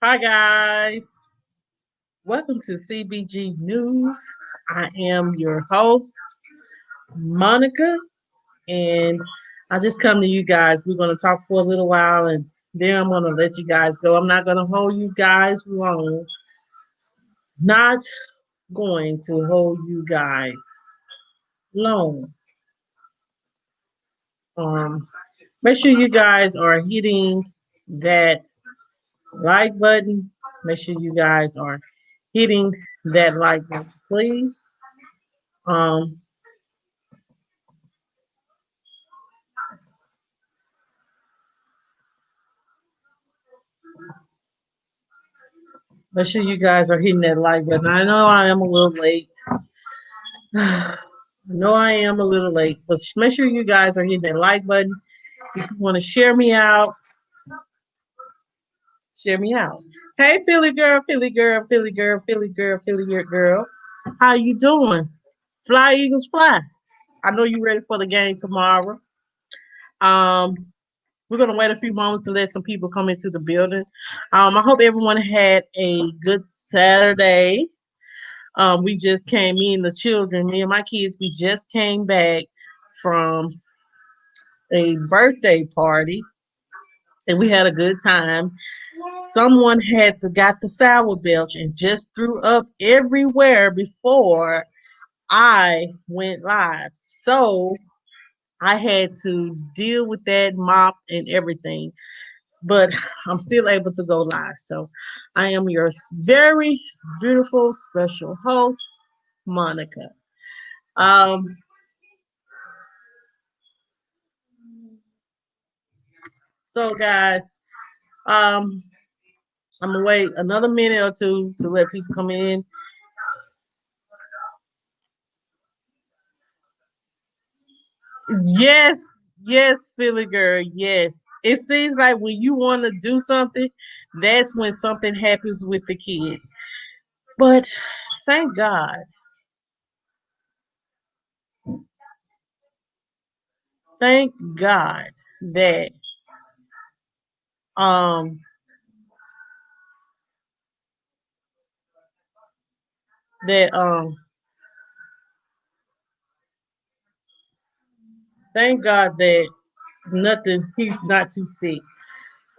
Hi, guys. Welcome to CBG News. I am your host, Monica, and I just come to you guys. We're going to talk for a little while and then I'm going to let you guys go. I'm not going to hold you guys long. Not going to hold you guys long. Um, Make sure you guys are hitting that like button. Make sure you guys are hitting that like button, please. Um, Make sure you guys are hitting that like button. I know I am a little late. I know I am a little late, but make sure you guys are hitting that like button. If you want to share me out, share me out. Hey, Philly girl, Philly girl, Philly girl, Philly girl, Philly girl. How you doing? Fly Eagles fly. I know you ready for the game tomorrow. Um, we're gonna wait a few moments to let some people come into the building. I hope everyone had a good Saturday. We just came, me and the children, me and my kids, we just came back from a birthday party and we had a good time. Someone got the sour belch and just threw up everywhere before I went live. So I had to deal with that mop and everything, but I'm still able to go live. So I am your very beautiful special host, Monica. Um, So, guys, um, I'm gonna wait another minute or two to let people come in. Yes, yes, Philly girl, yes. It seems like when you want to do something, that's when something happens with the kids. But thank God, thank God that um that thank God that nothing. He's not too sick.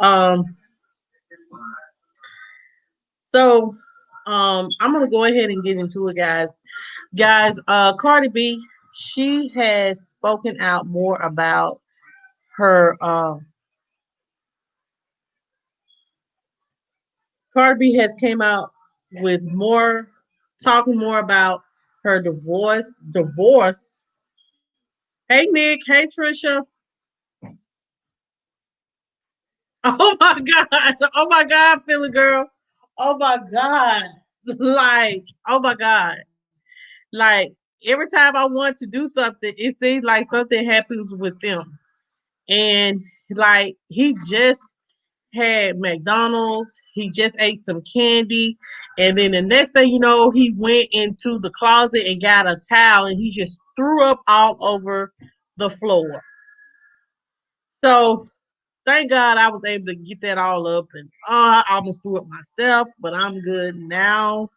Um, so I'm gonna go ahead and get into it, guys. Guys, Cardi B, she has spoken out more about her. Cardi B has came out with more, talking more about her divorce. Divorce. Hey Nick. Hey Trisha. Oh my God. Oh my God, Philly girl. Oh my God. Like, oh my God. Like every time I want to do something, it seems like something happens with them. And like he just had McDonald's. He just ate some candy. And then the next thing you know, he went into the closet and got a towel and he just threw up all over the floor. So thank God I was able to get that all up and I almost threw up myself, but I'm good now.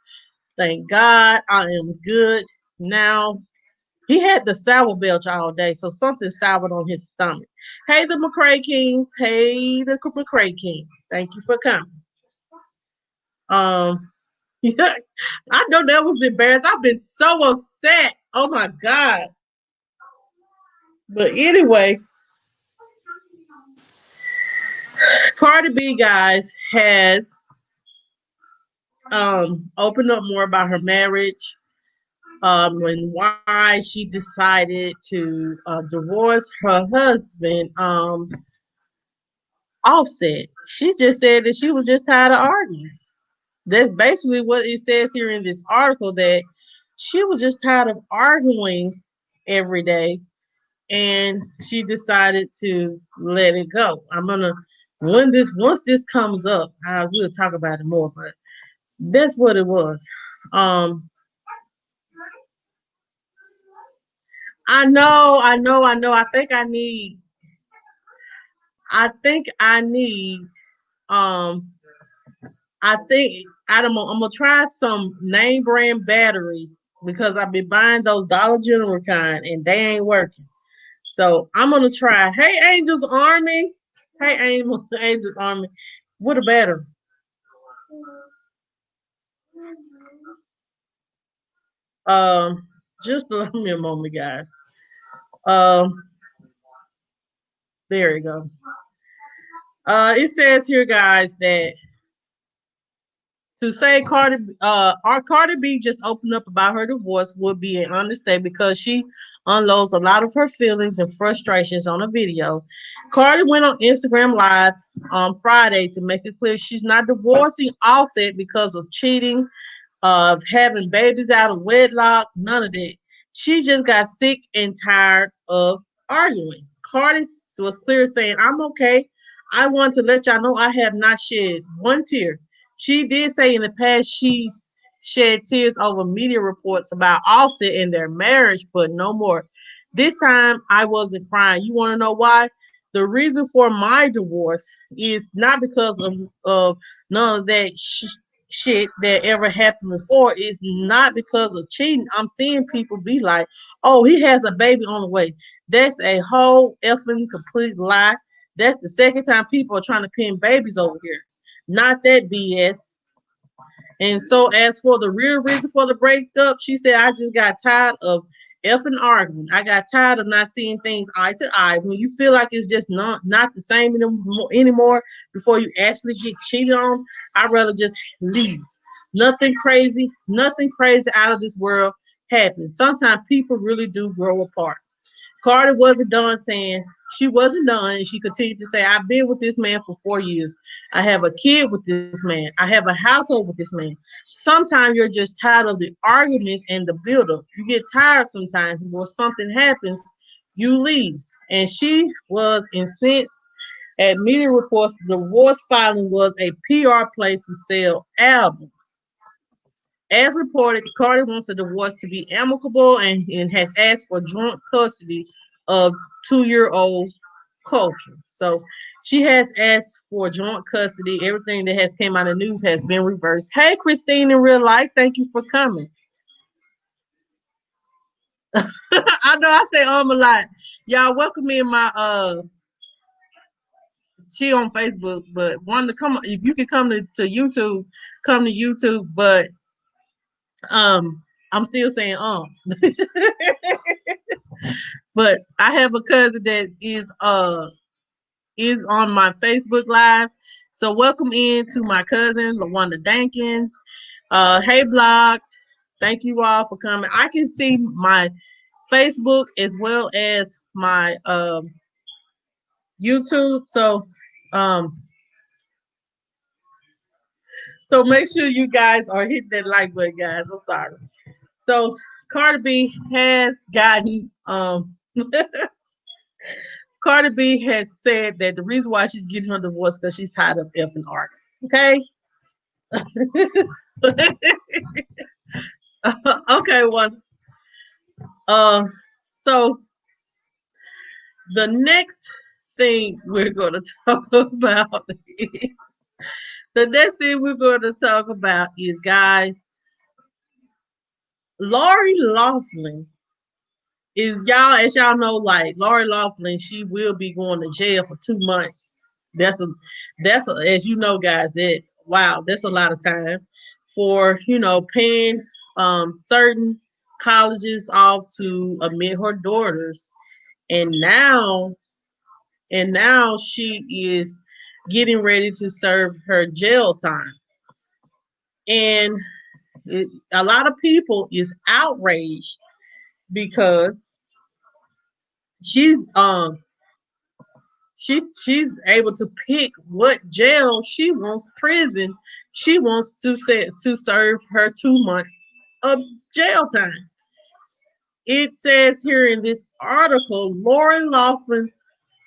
Thank God I am good now. He had the sour belch all day, so something soured on his stomach. Hey, the McRae Kingz. Hey, the McRae Kingz. Thank you for coming. Um, yeah, I know that was embarrassed. I've been so upset. Oh my God. But anyway, Cardi B, guys, has opened up more about her marriage, and why she decided to divorce her husband, Offset. She just said that she was just tired of arguing. That's basically what it says here in this article, that she was just tired of arguing every day and she decided to let it go. I'm gonna, when this once this comes up, I will talk about it more, but that's what it was. Um I know. I think I need um I think I'm gonna try some name brand batteries because I've been buying those Dollar General kind and they ain't working. So I'm gonna try. Hey, Angels Army. Hey, Angels Army. What a battery. Um, just allow me a moment, guys. Um, there you go. It says here, guys, that to say our Cardi B just opened up about her divorce would be an understatement because she unloads a lot of her feelings and frustrations on a video. Cardi went on Instagram Live on Friday to make it clear she's not divorcing Offset because of cheating, of having babies out of wedlock, none of that. She just got sick and tired of arguing. Cardi was clear saying, I'm okay. I want to let y'all know I have not shed one tear. She did say in the past she shed tears over media reports about Offset and their marriage, but no more. This time I wasn't crying. You want to know why? The reason for my divorce is not because of none of that shit that ever happened before. Is not because of cheating. I'm seeing people be like, oh, he has a baby on the way. That's a whole effing complete lie. That's the second time people are trying to pin babies over here. Not that BS. And so, as for the real reason for the breakup, she said, I just got tired of effing arguing. I got tired of not seeing things eye to eye. When you feel like it's just not the same anymore before you actually get cheated on, I'd rather just leave. Nothing crazy out of this world happens. Sometimes people really do grow apart. Carter wasn't done saying she wasn't done, and she continued to say, I've been with this man for 4 years. I have a kid with this man. I have a household with this man. Sometimes you're just tired of the arguments and the buildup. You get tired sometimes when something happens, you leave. And she was incensed at media reports. The divorce filing was a PR play to sell albums. As reported, Carter wants the divorce to be amicable and has asked for joint custody of 2-year-old culture. So she has asked for joint custody. Everything that has came out of the news has been reversed. Hey, Christine, in real life, thank you for coming. I know I say a lot. Y'all welcome me in my she on Facebook, but wanted to come if you can come to YouTube, come to YouTube, but I'm still saying but I have a cousin that is on my Facebook Live. So welcome in to my cousin Lawanda Dankins. Hey blogs, thank you all for coming. I can see my Facebook as well as my YouTube. Um so make sure you guys are hitting that like button, guys. I'm sorry. So Cardi B has gotten Cardi B has said that the reason why she's getting her divorce because she's tired of effing arguing. Okay. Okay, one. Uh, so the next thing we're going to talk about is, the next thing we're going to talk about is, guys, Lauri Laughlin is y'all, as y'all know, like Lauri Laughlin, she will be going to jail for 2 months. That's a as you know, guys, that wow, that's a lot of time for paying certain colleges off to admit her daughters, and now she is getting ready to serve her jail time, and a lot of people is outraged because she's she's able to pick what jail she wants, prison she wants to serve her 2 months of jail time. It says here in this article, Lauri Laughlin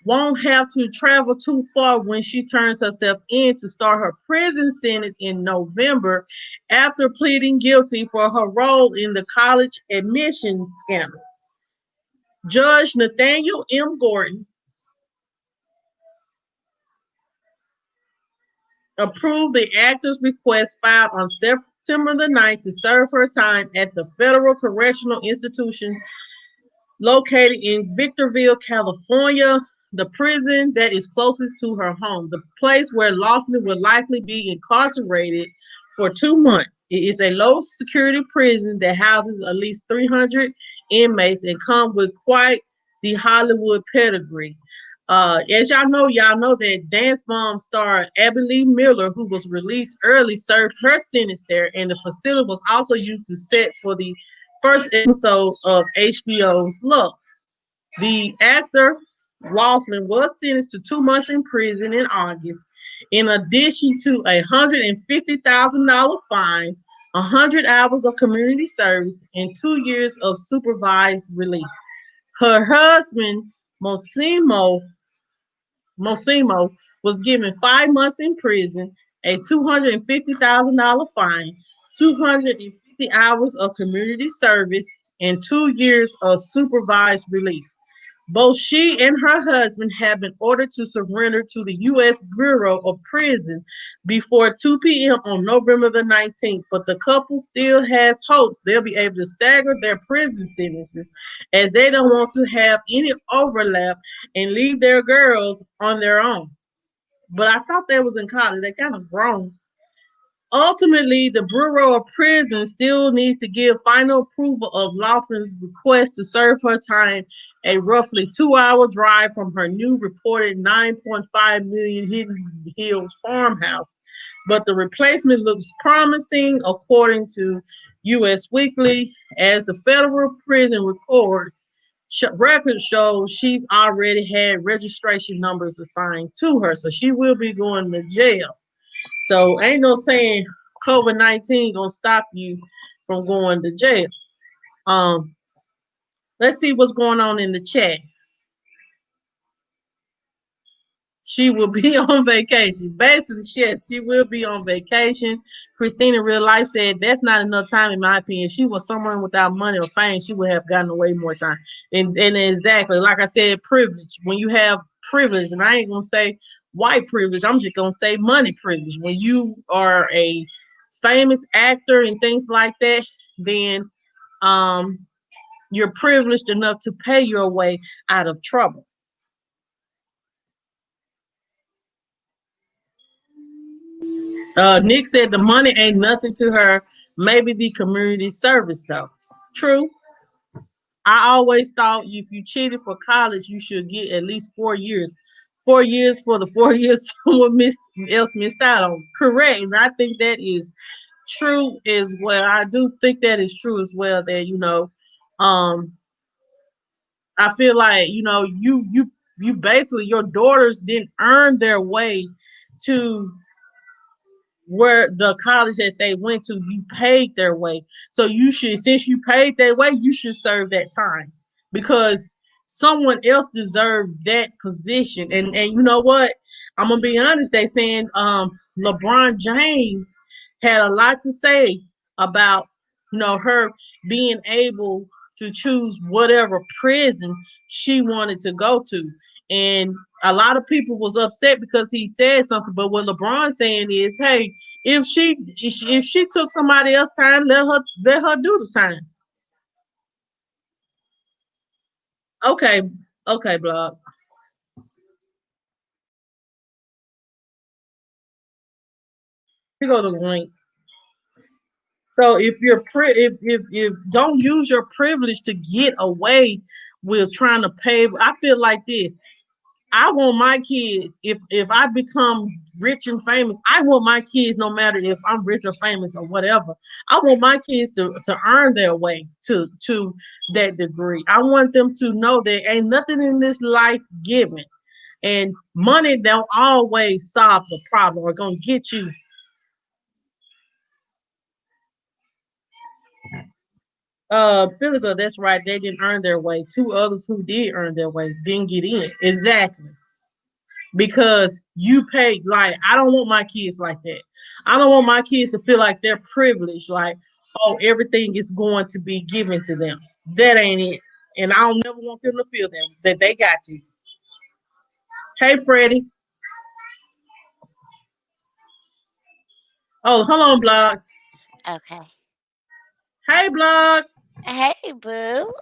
won't have to travel too far when she turns herself in to start her prison sentence in November after pleading guilty for her role in the college admissions scandal. Judge Nathaniel M. Gordon approved the actor's request filed on September the 9th to serve her time at the Federal Correctional Institution located in Victorville, California, the prison that is closest to her home, the place where Laughlin will likely be incarcerated for 2 months. It is a low security prison that houses at least 300 inmates and comes with quite the Hollywood pedigree. As y'all know that Dance Bomb star Abby Lee Miller, who was released early, served her sentence there, and the facility was also used to set for the first episode of HBO's Look. The actor Laughlin was sentenced to 2 months in prison in August, in addition to a $150,000 fine, 100 hours of community service, and 2 years of supervised release. Her husband, Mosimo, Mosimo was given 5 months in prison, a $250,000 fine, 250 hours of community service, and 2 years of supervised release. Both she and her husband have been ordered to surrender to the U.S. Bureau of Prisons before 2 p.m. on November the 19th, but the couple still has hopes they'll be able to stagger their prison sentences as they don't want to have any overlap and leave their girls on their own. But I thought they was in college. They kind of grown. Ultimately, the Bureau of Prisons still needs to give final approval of Laughlin's request to serve her time, a roughly 2-hour drive from her new reported 9.5 million Hidden Hills farmhouse. But the replacement looks promising, according to U.S. Weekly, as the federal prison records show she's already had registration numbers assigned to her, so she will be going to jail. So ain't no saying COVID-19 gonna stop you from going to jail. Um, let's see what's going on in the chat. She will be on vacation. Basically, yes, she will be on vacation. Christina Real Life said that's not enough time, in my opinion. If she was someone without money or fame, she would have gotten away more time. And exactly, like I said, privilege. When you have privilege, and I ain't gonna say white privilege, I'm just gonna say money privilege. When you are a famous actor and things like that, then um, you're privileged enough to pay your way out of trouble. Nick said the money ain't nothing to her. Maybe the community service though. True. I always thought if you cheated for college, you should get at least 4 years. 4 years for the 4 years else missed out on. Correct. And I think that is true as well. I do think that is true as well. That um, I feel like you basically your daughters didn't earn their way to where the college that they went to, you paid their way. So you should, since you paid their way, you should serve that time because someone else deserved that position. And you know what? I'm gonna be honest. They saying LeBron James had a lot to say about her being able to choose whatever prison she wanted to go to. And a lot of people was upset because he said something. But what LeBron saying is, hey, if she took somebody else's time, let her do the time. Okay, okay, blog. Here go the link. So if don't use your privilege to get away with trying to pay. I feel like this. I want my kids, if I become rich and famous, I want my kids, no matter if I'm rich or famous or whatever, I want my kids to earn their way to that degree. I want them to know there ain't nothing in this life given. And money don't always solve the problem or gonna get you. Philippa, that's right. They didn't earn their way. Two others who did earn their way didn't get in. Exactly. Because you paid. Like, I don't want my kids like that. I don't want my kids to feel like they're privileged, like, oh, everything is going to be given to them. That ain't it. And I don't never want them to feel that they got to. Hey, Freddie. Oh, hold on, Blocks. Okay. Hey, Blocks. Hey, boo.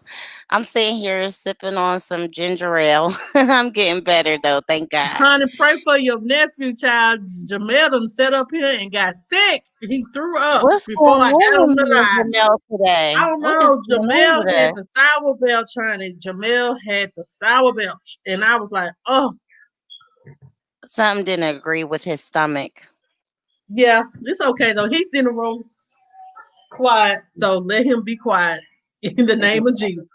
I'm sitting here sipping on some ginger ale. I'm getting better though, thank God. Honey, pray for your nephew, child. Jamel done sat up here and got sick. He threw up What's before going I got on on with the you line. and Jamel I today? don't What is know. going on Jamel today? had the sour belch, honey. Jamel had the sour belch. And I was like, oh, Something didn't agree with his stomach. yeah, it's okay, though. He's in the room quiet. So let him be quiet in the name of Jesus.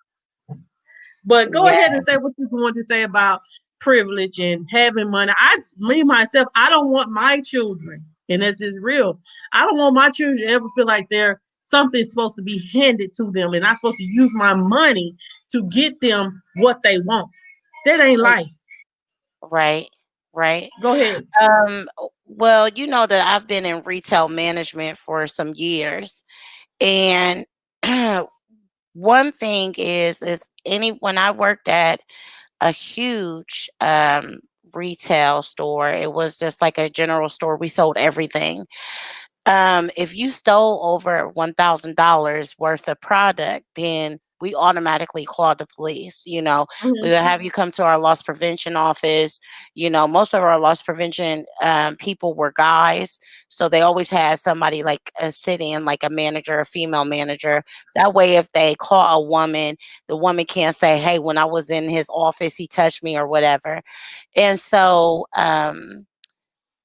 But go Yeah. ahead and say what you want to say about privilege and having money. Me myself, I don't want my children, and this is real. I don't want my children to ever feel like they're something supposed to be handed to them, and I'm supposed to use my money to get them what they want. That ain't life. Right. Right. Go ahead. Well, you know that I've been in retail management for some years. And one thing is any when I worked at a huge retail store, it was just like a general store. We sold everything. If you stole over $1,000 worth of product, then we automatically call the police. We Mhm. will have you come to our loss prevention office. Most of our loss prevention people were guys, so they always had somebody like a sit in, like a manager, a female manager. That way, if they call a woman, the woman can't say, "Hey, when I was in his office, he touched me" or whatever. And so,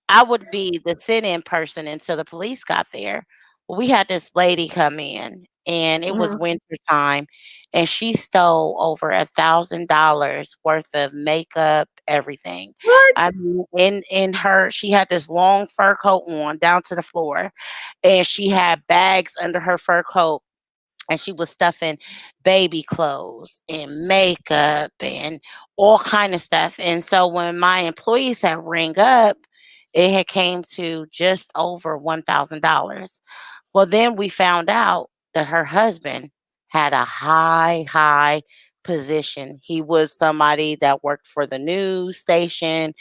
I would be the sit-in person until the police got there. Well, we had this lady come in, and it was Mhm. winter time, and she stole over $1,000 worth of makeup, everything. What? I mean, in her, she had this long fur coat on down to the floor, and she had bags under her fur coat, and she was stuffing baby clothes and makeup and all kind of stuff. And so when my employees had rang up, it had came to just over $1,000. Well, then we found out that her husband had a high position. He was somebody that worked for the news station,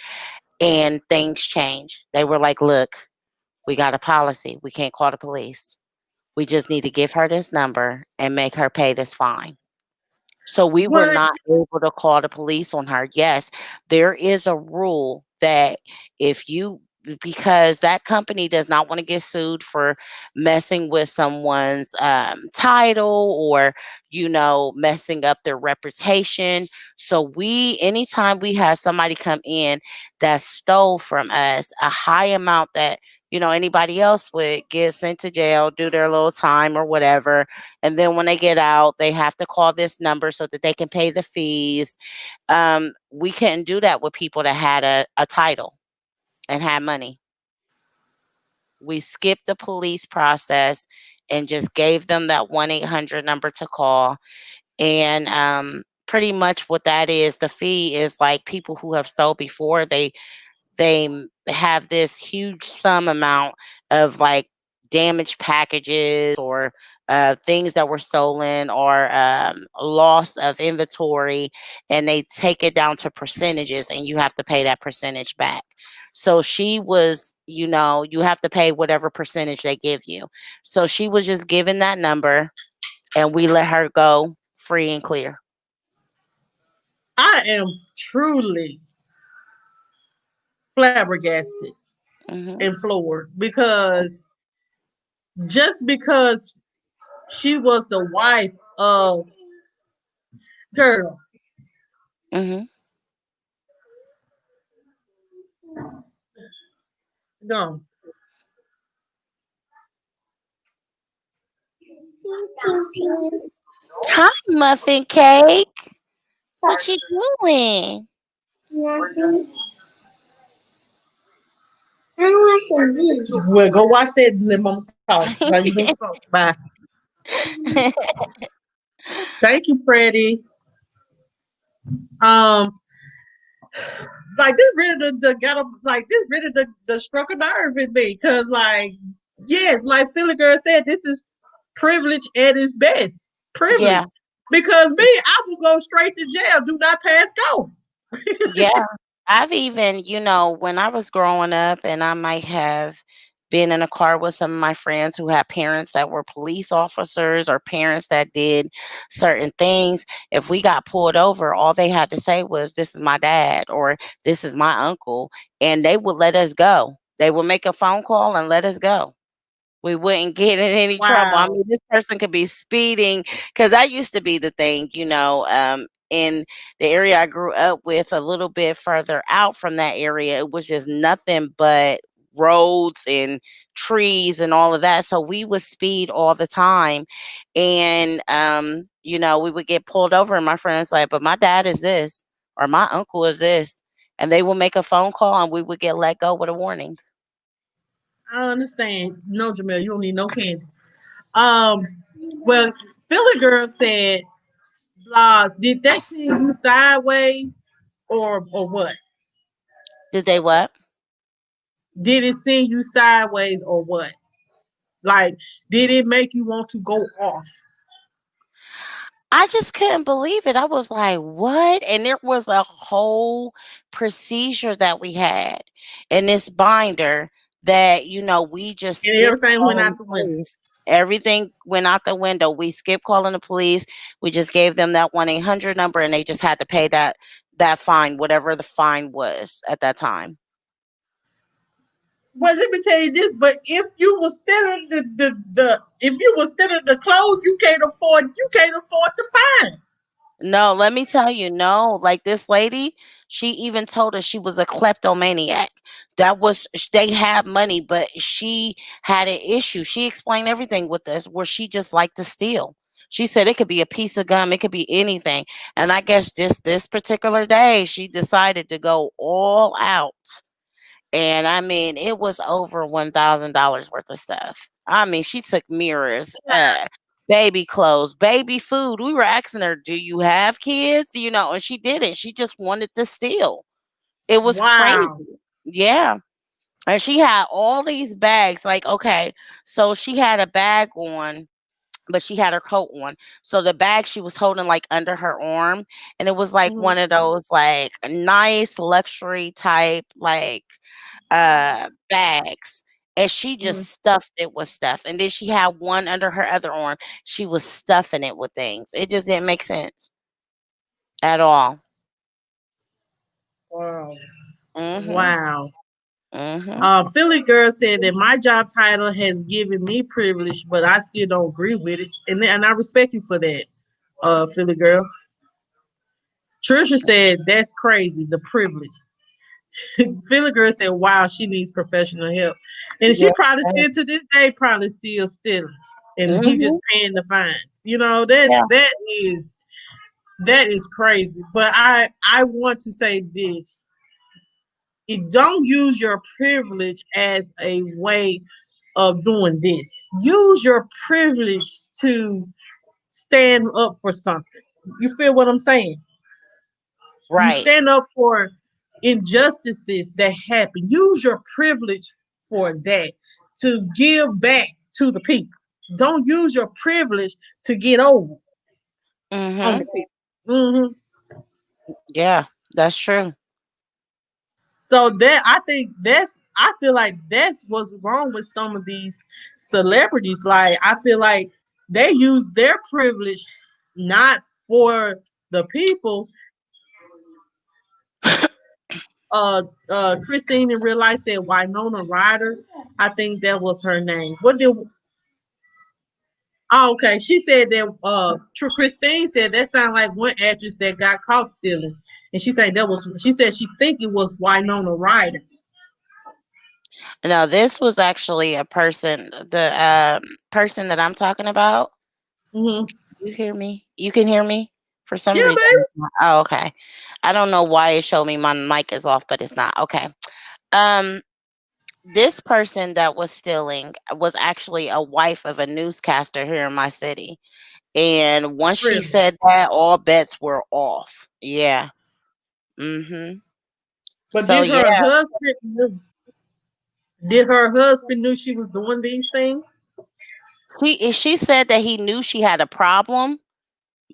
and things changed. They were like, look, we got a policy. We can't call the police. We just need to give her this number and make her pay this fine. So we were What? not able to call the police on her. Yes, there is a rule that if you because that company does not want to get sued for messing with someone's title or messing up their reputation. So anytime we have somebody come in that stole from us a high amount that anybody else would get sent to jail, do their little time or whatever, and then when they get out, they have to call this number so that they can pay the fees. We couldn't do that with people that had a title and had money. We skipped the police process and just gave them that 1-800 number to call. And pretty much what that is, the fee is like people who have stole before, they have this huge sum amount of like damaged packages or things that were stolen or loss of inventory, and they take it down to percentages, and you have to pay that percentage back. So she was, you have to pay whatever percentage they give you. So she was just given that number, and we let her go free and clear. I am truly flabbergasted Hmm. and floored because just because she was the wife of girl. Hmm. No. Hi, muffin cake. What you doing? Well, go watch that and then mama talk. How you doing? Bye. Thank you, Freddie. Um, like this really the got up like this really the struck a nerve in me because like yes, like Philly girl said, this is privilege at its best. Privilege. Yeah, Because me, I will go straight to jail. Do not pass go. yeah. I've even, when I was growing up, and I might have been in a car with some of my friends who had parents that were police officers or parents that did certain things. If we got pulled over, all they had to say was, "This is my dad," or "This is my uncle," and they would let us go. They would make a phone call and let us go. We wouldn't get in any trouble. I Wow. mean, this person could be speeding because that used to be the thing, in the area I grew up with, a little bit further out from that area, it was just nothing but roads and trees and all of that. So we would speed all the time. And, we would get pulled over, and my friends like, "But my dad is this, or my uncle is this." And they would make a phone call and we would get let go with a warning. I understand. No, Jamel, you don't need no candy. Um, well, Philly girl said, "Blas, did that send you sideways, or what? Did they what? Did it send you sideways or what? Like, did it make you want to go off?" I just couldn't believe it. I was like, "What?" And there was a whole procedure that we had in this binder that, we just And skipped everything went calling out the the window. police. Everything went out the window. We skipped calling the police. We just gave them that 1-800 number and they just had to pay that fine, whatever the fine was at that time. Well, let me tell you this, but if you were still in the if you were still in the clothes, you can't afford the fine. No, let me tell you, no, like this lady, she even told us she was a kleptomaniac. They had money, but she had an issue. She explained everything with us where she just liked to steal. She said it could be a piece of gum, it could be anything. And I guess just this particular day, she decided to go all out. And I mean, it was over $1,000 worth of stuff. I mean, she took mirrors, baby clothes, baby food. We were asking her, "Do you have kids?" And she didn't. She just wanted to steal. It was crazy. Wow. Yeah. And she had all these bags. Like, okay, so she had a bag on, but she had her coat on. So the bag she was holding like under her arm, and it was like Mhm. one of those like nice luxury type like bags. And she Mhm. just stuffed it with stuff. And then she had one under her other arm. She was stuffing it with things. It just didn't make sense at all. Wow. Mhm. Wow. Mhm. Philly girl said that my job title has given me privilege, but I still don't agree with it, and I respect you for that, Philly girl. Trisha said that's crazy, the privilege. Philly girl said, "Wow, she needs professional help," and she Yeah. probably still to this day probably still stealing, and he just Mhm. paying the fines. You know that Yeah. that is crazy. But I want to say this: don't use your privilege as a way of doing this. Use your privilege to stand up for something. You feel what I'm saying? You Right. stand up for injustices that happen. Use your privilege for that, to give back to the people. Don't use your privilege to get over on the Mhm. people. Hmm. Yeah. That's true. So that I feel like that's what's wrong with some of these celebrities. Like I feel like they use their privilege not for the people. Christine in real life said Winona Ryder. I think that was her name. What did Oh, okay. She said that Christine said that sounded like one actress that got caught stealing. And she said she think it was Winona Ryder. No, this was actually a person. The person that I'm talking about. Hmm. You hear me? You can hear me? For some Yeah, reason baby. it's not. Oh, okay. I don't know why it showed me my mic is off, but it's not. Okay. Um, this person that was stealing was actually a wife of a newscaster here in my city. And once she Really. said that, all bets were off. Yeah. Mhm. But So yeah, did her husband knew she was doing these things? she said that he knew she had a problem,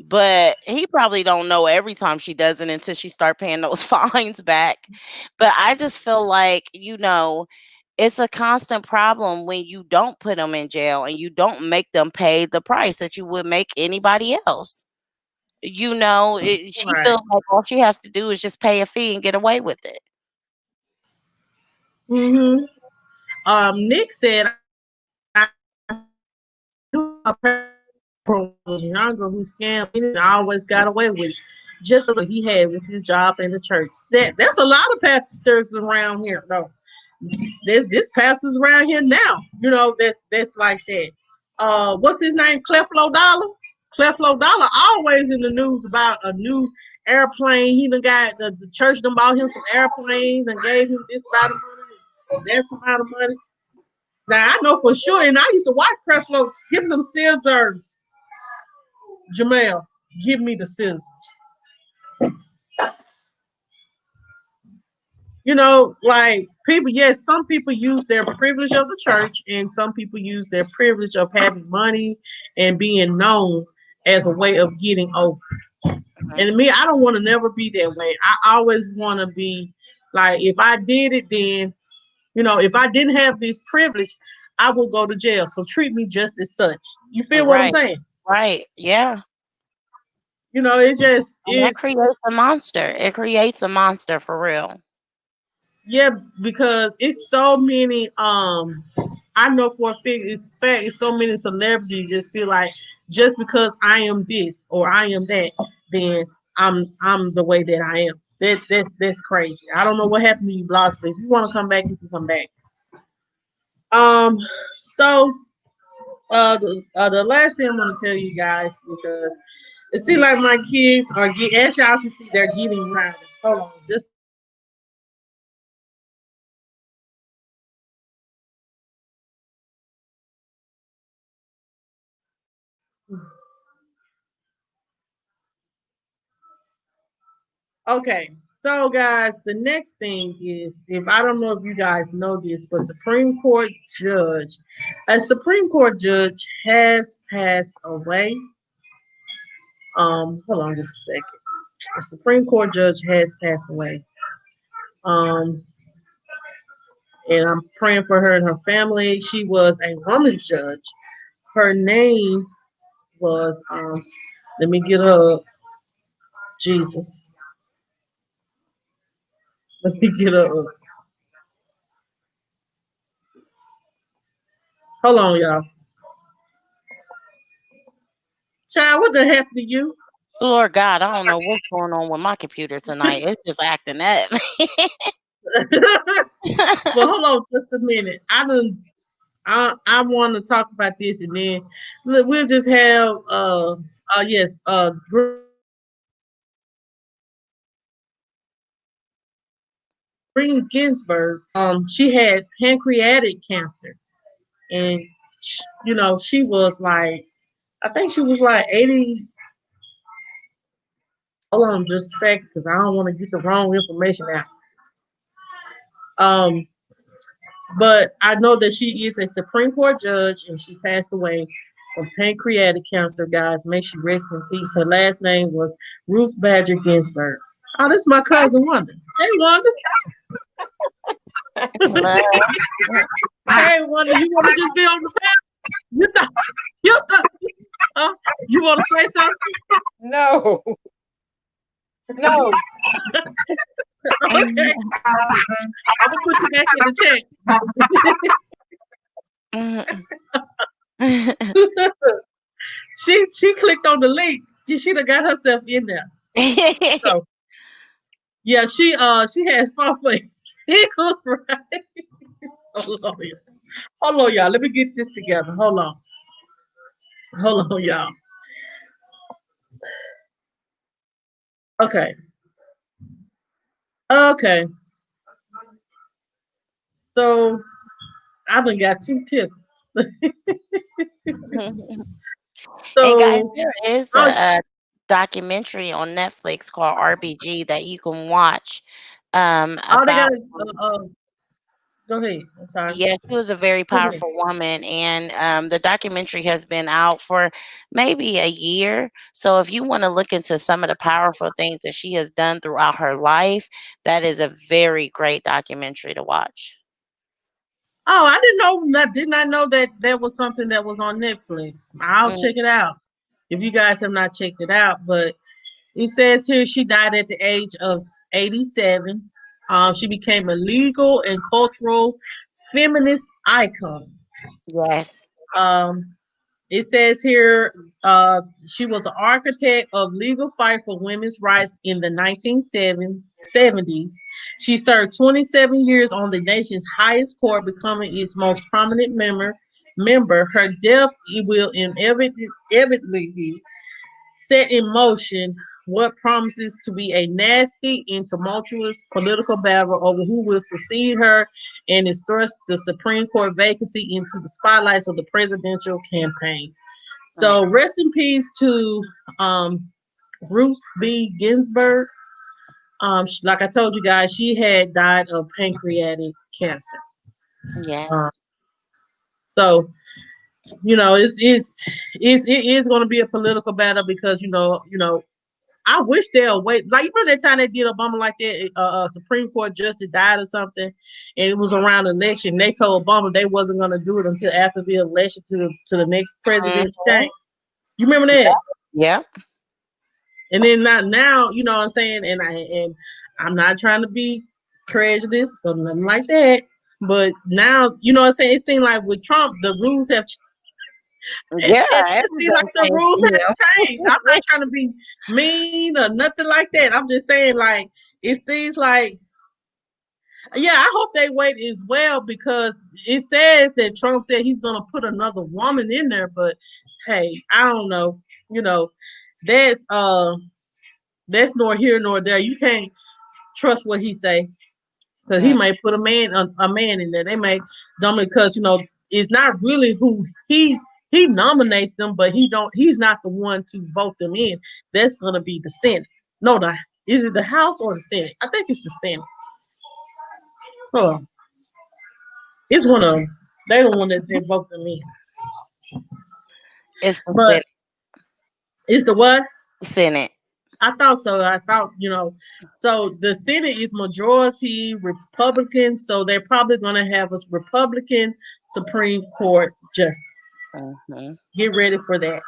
but he probably don't know every time she does it until she start paying those fines back. But I just feel like, it's a constant problem when you don't put them in jail and you don't make them pay the price that you would make anybody else. She feels Right. like all she has to do is just pay a fee and get away with it. Hmm. Nick said, I knew a was younger who scammed and always got away with it just because of he had with his job in the church. That's a lot of pastors around here, though. There's this pastors around here now. That's like that. What's his name? Cleflo Dollar. Cleflo Dollar always in the news about a new airplane. He done got the church done bought him some airplanes and gave him this amount of money, that amount of money. Now I know for sure, and I used to watch Creflo. Give them scissors, Jamel. Give me the scissors. Like people. Yes, some people use their privilege of the church, and some people use their privilege of having money and being known as a way of getting over. Mhm. And me, I don't want to never be that way. I always want to be like, if I did it, then if I didn't have this privilege, I would go to jail. So treat me just as such. You feel what I'm Right, saying? right, yeah. It just And that it's creates a monster. It creates a monster for real. yeah, because it's so many. I know for a fact it's so many celebrities just feel like just because I am this or I am that, then I'm the way that I am. That's crazy. I don't know what happened to you, Bloss, but if you want to come back, you can come back. Um, so the last thing I'm gonna tell you guys, because it seems like my kids are as y'all can see, they're getting louder. Hold on, just a minute. Okay, so guys, the next thing is, if I don't know if you guys know this, but a Supreme Court judge has passed away. Hold on just a second. A Supreme Court judge has passed away. Um, and I'm praying for her and her family. She was a woman judge. Her name was let me get her Jesus. Let me get her hold on, y'all. Child, what the happened to you? Lord God, I don't know what's going on with my computer tonight. It's just acting up. Well, hold on just a minute. I want to talk about this, and then we'll just have yes, Green Ginsburg. She had pancreatic cancer, and she was like, I think she was like 80. Hold on just a second, because I don't want to get the wrong information out. Um, but I know that she is a Supreme Court judge, and she passed away from pancreatic cancer. Guys, may she rest in peace. Her last name was Ruth Badger Ginsburg. Oh, this is my cousin Wanda. Hey, Wanda. Hello. Hey, Wanda. You want to just be on the panel? You thought you thought you want to say something? No, no. Okay, I'm gonna put you back in the chat. She clicked on the link. She done got herself in there. So yeah, she has fun for eagles, right? Hold on, y'all. Hold on, y'all. Let me get this together. Hold on, y'all. Okay, okay. So I done got two tips. And guys, So there is oh, a documentary on Netflix called RBG that you can watch all they got about. is go ahead. I'm sorry. Yeah, she was a very Go ahead. powerful woman, and the documentary has been out for maybe a year. So if you want to look into some of the powerful things that she has done throughout her life, that is a very great documentary to watch. Oh, I didn't know. I did not know that that was something that was on Netflix. I'll Mm, check it out if you guys have not checked it out. But it says here she died at the age of 87. She became a legal and cultural feminist icon. yes. Um, it says here she was an architect of legal fight for women's rights in the 1970s. She served 27 years on the nation's highest court, becoming its most prominent member. Her death will inevitably set in motion what promises to be a nasty and tumultuous political battle over who will succeed her and is thrust the Supreme Court vacancy into the spotlights of the presidential campaign. Mm, So rest in peace to um, Ruth B. Ginsburg. Like I told you guys, she had died of pancreatic cancer. Uh, yes. so it is going to be a political battle because I wish they'll wait. Like, you know, that time they did Obama like that, Supreme Court justice died or something, and it was around the election. They told Obama they wasn't going to do it until after the election to the next president Mhm. thing. You remember that? Yep. And then not now, you know what I'm saying? And I'm not trying to be prejudiced or nothing like that. But now, you know what I'm saying? It seems like with Trump, the rules have Yeah, it seems like everything the changed rules for has changed. I'm him. not trying to be mean or nothing like that. I'm just saying, like, it seems like, yeah, I hope they wait as well because it says that Trump said he's going to put another woman in there. But hey, I don't know. You know, that's uh, that's nor here nor there. You can't trust what he say because he Mm, may put a man in there. They may dumb it because it's not really who he nominates them, but he's not the one to vote them in. That's gonna be the Senate. No, the is it the House or the Senate? I think it's the Senate. Oh, it's one of them. They the one that vote them in. it's the But it's the what? Senate. I thought so. I thought, so the Senate is majority Republican, so they're probably going to have a Republican Supreme Court justice. Mhm. Get ready for that.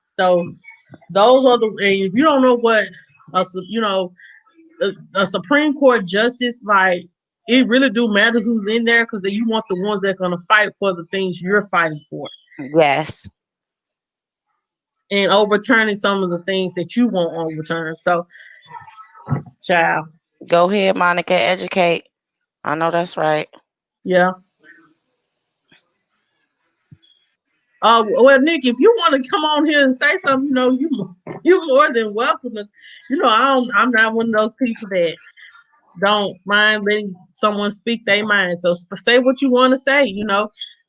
So those are the. And if you don't know what a Supreme Court justice like, it really do matter who's in there because you want the ones that are going to fight for the things you're fighting for Yes. and overturning some of the things that you want overturned. So, child, Go ahead, Monica. Educate. I know that's right. yeah. Well, Nick, if you want to come on here and say something, you more than welcome. I'm not one of those people that don't mind letting someone speak their mind. So say what you want to say.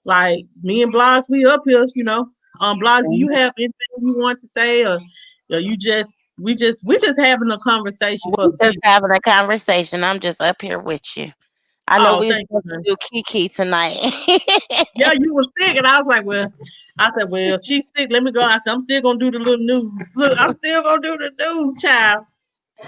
Like me and Blas, we up here. Blas, do you Mhm. have anything you want to say, or you just we just having a conversation for We the just people? having a conversation. I'm just up here with you. I know Oh, we thank you, supposed to man. do Kiki tonight. Yeah, you were sick, and I was like, well, she's sick. Let me go. I said, I'm still gonna do the little news. Look, I'm still gonna do the news, child.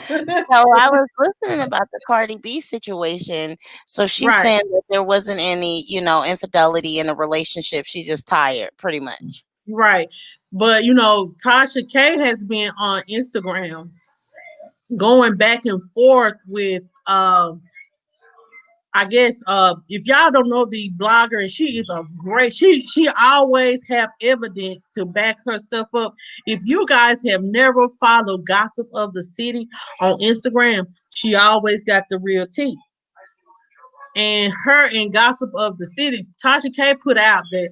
So I was listening about the Cardi B situation. So she's Right, saying that there wasn't any, infidelity in a relationship. She's just tired, pretty much. right. But Tasha K has been on Instagram going back and forth with I guess if y'all don't know the blogger, and she is a great she always have evidence to back her stuff up. If you guys have never followed Gossip of the City on Instagram, she always got the real tea. And her in Gossip of the City, Tasha K put out that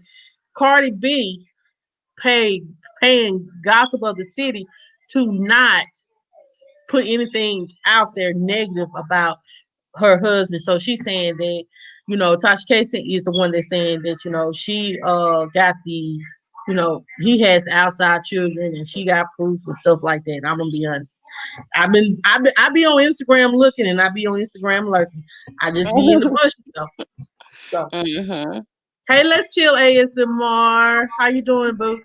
Cardi B paid paying Gossip of the City to not put anything out there negative about her husband. So she's saying that, Tasha K is the one that's saying that, she got he has the outside children and she got proof and stuff like that. I'm gonna be honest. I be on Instagram looking and I be on Instagram lurking. I just be in the bushes though. So Hmm. hey, let's chill ASMR. How you doing, boo?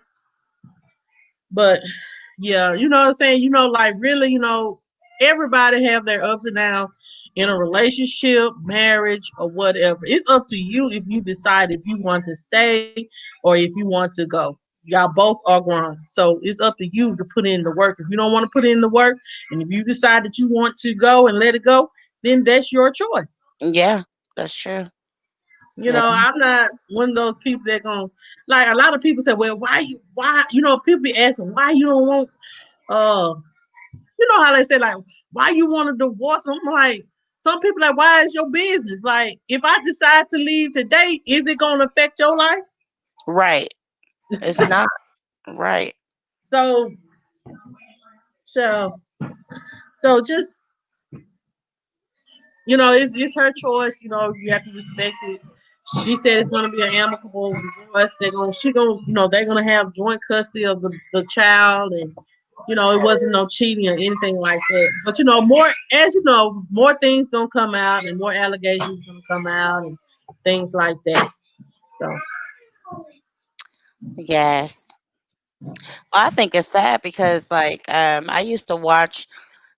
But yeah, you know what I'm saying? Like really, everybody have their ups and downs in a relationship, marriage, or whatever. It's up to you if you decide if you want to stay or if you want to go. Y'all both are grown. So it's up to you to put in the work. If you don't want to put in the work, and if you decide that you want to go and let it go, then that's your choice. Yeah, that's true. You Yeah. know, I'm not one of those people that going like a lot of people say, well, why people be asking why you don't want uh you know how they say like why you want a divorce? I'm like some people like why is your business? Like if I decide to leave today, is it gonna affect your life? Right. It's not right. So so so just it's her choice. You have to respect it. She said it's going to be an amicable divorce. They're gonna have joint custody of the child, and it wasn't no cheating or anything like that. But more things gonna come out, and more allegations gonna come out, and things like that. So Yes. Well, I think it's sad because I used to watch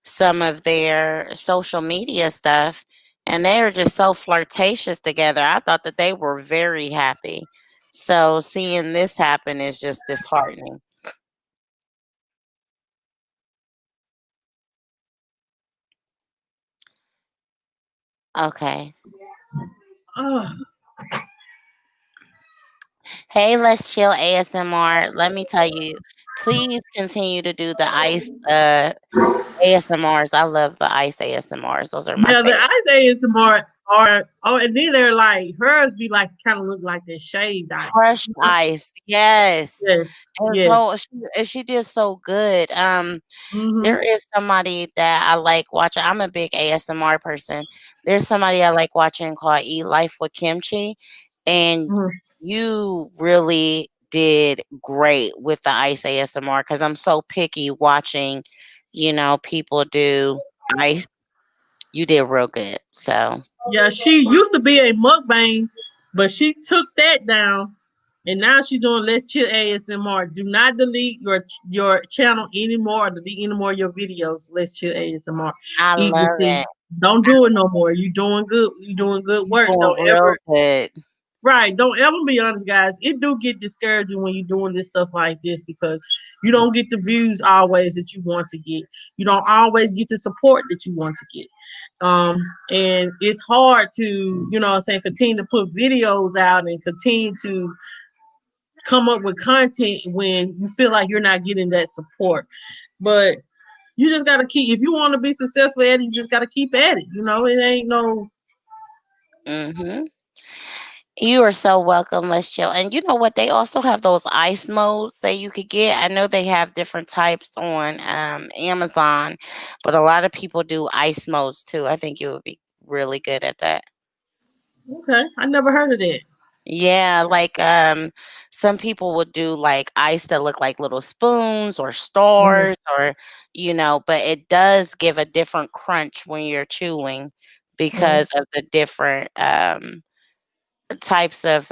some of their social media stuff and they were just so flirtatious together. I thought that they were very happy. So seeing this happen is just disheartening. Okay. uh, Hey, let's chill ASMR. Let me tell you, please continue to do the ice ASMRs. I love the ice ASMRs. Those are my yeah, the favorite. Isaiah is more are and then they're like hers be like kind of look like that shaved ice. Crushed ice. Yes. Yes, And yes. so she did so good. Mm-hmm. There is somebody that I like watching. I'm a big ASMR person. There's somebody I like watching called Eat Life with Kimchi, and Mm-hmm. you really did great with the ice ASMR because I'm so picky watching, people do ice. You did real good. So Yeah, she used to be a mukbang, but she took that down, and now she's doing Let's Chill ASMR. Do not delete your channel anymore, or delete any more of your videos. Let's Chill ASMR. I Eat love with it. it. Don't do it no more. You doing good. You doing good You work. doing Don't real ever good. Right. Don't ever be honest, guys. It do get discouraging when you're doing this stuff like this because you don't get the views always that you want to get. You don't always get the support that you want to get. And it's hard to, continue to put videos out and continue to come up with content when you feel like you're not getting that support. But you just gotta keep if you want to be successful at it, you just gotta keep at it. It ain't no Mhm. You are so welcome. Let's chill. And you know what? They also have those ice modes that you could get. I know they have different types on Amazon, but a lot of people do ice modes too. I think you would be really good at that. okay. I never heard of that. Yeah, some people would do like ice that look like little spoons or Mhm, stars or but it does give a different crunch when you're chewing mhm. because of the different types of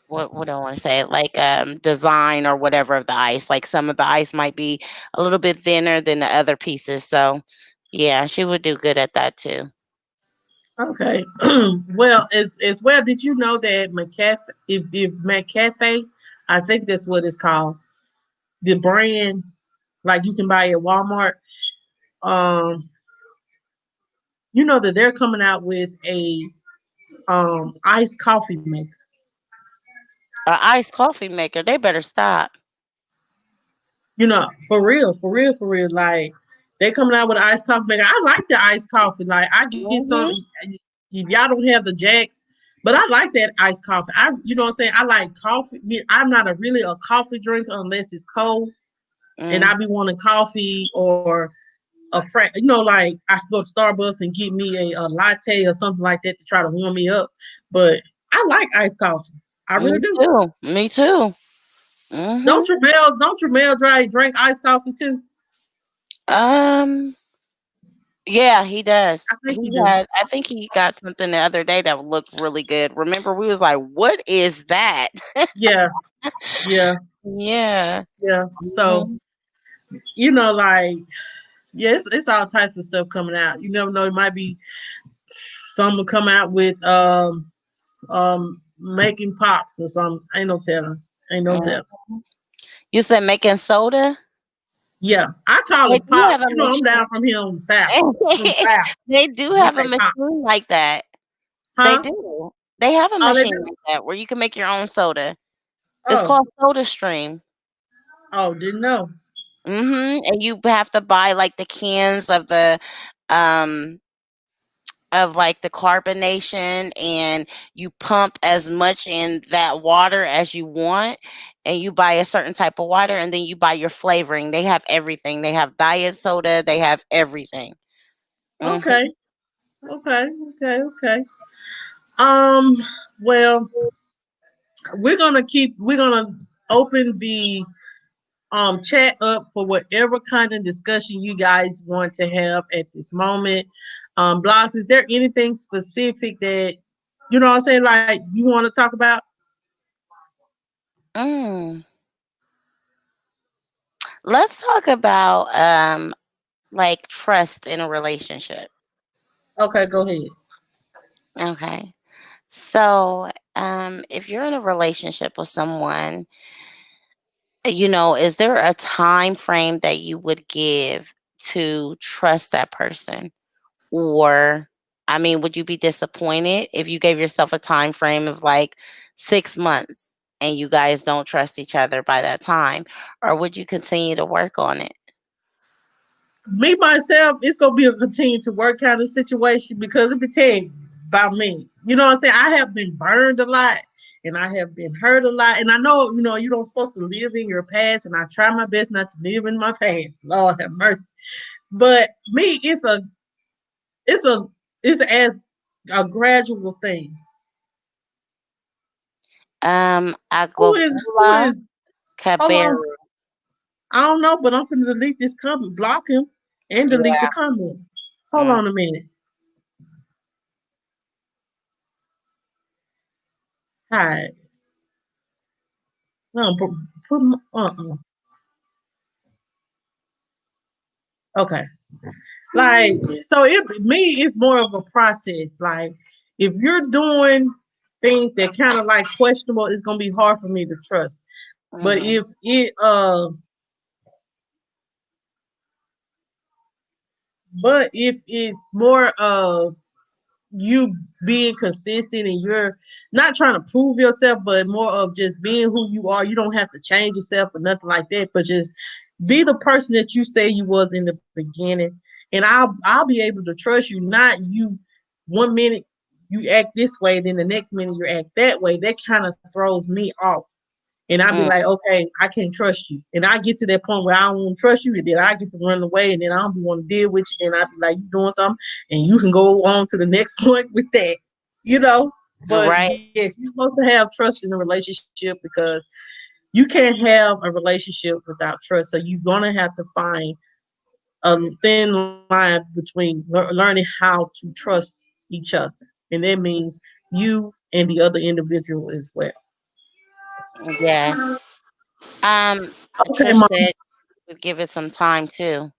what do I want to say? Like design or whatever of the ice. Like some of the ice might be a little bit thinner than the other pieces. So yeah, she would do good at that too. Okay. Well, as well, did you know that McCafe, if McCafe, I think that's what it's called, the brand, like you can buy at Walmart. Um, you know that they're coming out with a iced coffee maker. A iced coffee maker, they better stop. For real, for real, for real. Like they coming out with an iced coffee maker. I like the iced coffee. Like I get some. Hmm. If y'all don't have the Jacks, but I like that iced coffee. You know what I'm saying. I like coffee. I'm not really a coffee drinker unless it's cold, and Mm, I be wanting coffee or like I could go to Starbucks and get me a latte or something like that to try to warm me up. But I like iced coffee. I me really do. too. Me too. Hmm. Don't your mail dry drink iced coffee too? Um. Yeah, he does. I think you do. I think he got something the other day that looked really good. Remember, we was like, "What is that?" Yeah, yeah, Yeah. yeah. So Mhm. like Yes, it's all types of stuff coming out. You never know. It might be some will come out with making pops or something. Ain't no telling. Ain't no Mm. telling. You said making soda? Yeah, I call They it do pop. have a You know, I'm machine. down from here on the south. From the south, They do we have a say pop. machine like that. They Huh? do. They have a Oh, they machine do. like that where you can make your own soda. It's Oh, called Soda Stream. oh, didn't know. And you have to buy like the cans um of like the carbonation, and you pump as much in that water as you want, and you buy a certain type of water, and then you buy your flavoring. They have everything. They have diet soda, they have everything. hmm Okay, okay, okay, okay. Um, well, we're gonna open the chat up for whatever kind of discussion you guys want to have at this moment. Bloss, is there anything specific that you know what I'm saying, like you want to talk about? mm. Let's talk about like trust in a relationship. Okay, go ahead. Okay. So, if you're in a relationship with someone, is there a time frame that you would give to trust that person? Or, I mean, would you be disappointed if you gave yourself a time frame of like 6 months and you guys don't trust each other by that time? Or would you continue to work on it? Me myself, it's gonna be a continue to work kind of situation because let me tell you about me. You know what I'm saying? I have been burned a lot and I have been hurt a lot. And I know, you don't supposed to live in your past, and I try my best not to live in my past. Lord have mercy. But me, it's a it's as a gradual thing. Who Agobula is hold on. Kaberu. I don't know, but I'm gonna delete this comment, block him, and delete the Yeah. comment. Hold Mm. on a minute. Hi. No, put okay. Like, so it me, it's more of a process. Like, if you're doing things that kind of like questionable, it's gonna be hard for me to trust. But Mhm. if it's more of you being consistent and you're not trying to prove yourself, but more of just being who you are. You don't have to change yourself or nothing like that, but just be the person that you say you was in the beginning. And I'll be able to trust you, not you 1 minute you act this way, then the next minute you act that way. That kind of throws me off. And I'd be Mm. like, okay, I can't trust you. And I get to that point where I don't want to trust you, and then I get to run away, and then I don't want to deal with you. Then I'd be like, you doing something, and you can go on to the next point with that, you know. But Right. yes, you're supposed to have trust in a relationship because you can't have a relationship without trust. So you're gonna have to find a thin line between learning how to trust each other, and that means you and the other individual as well. Yes. Okay, Trish mom. said would give it some time too.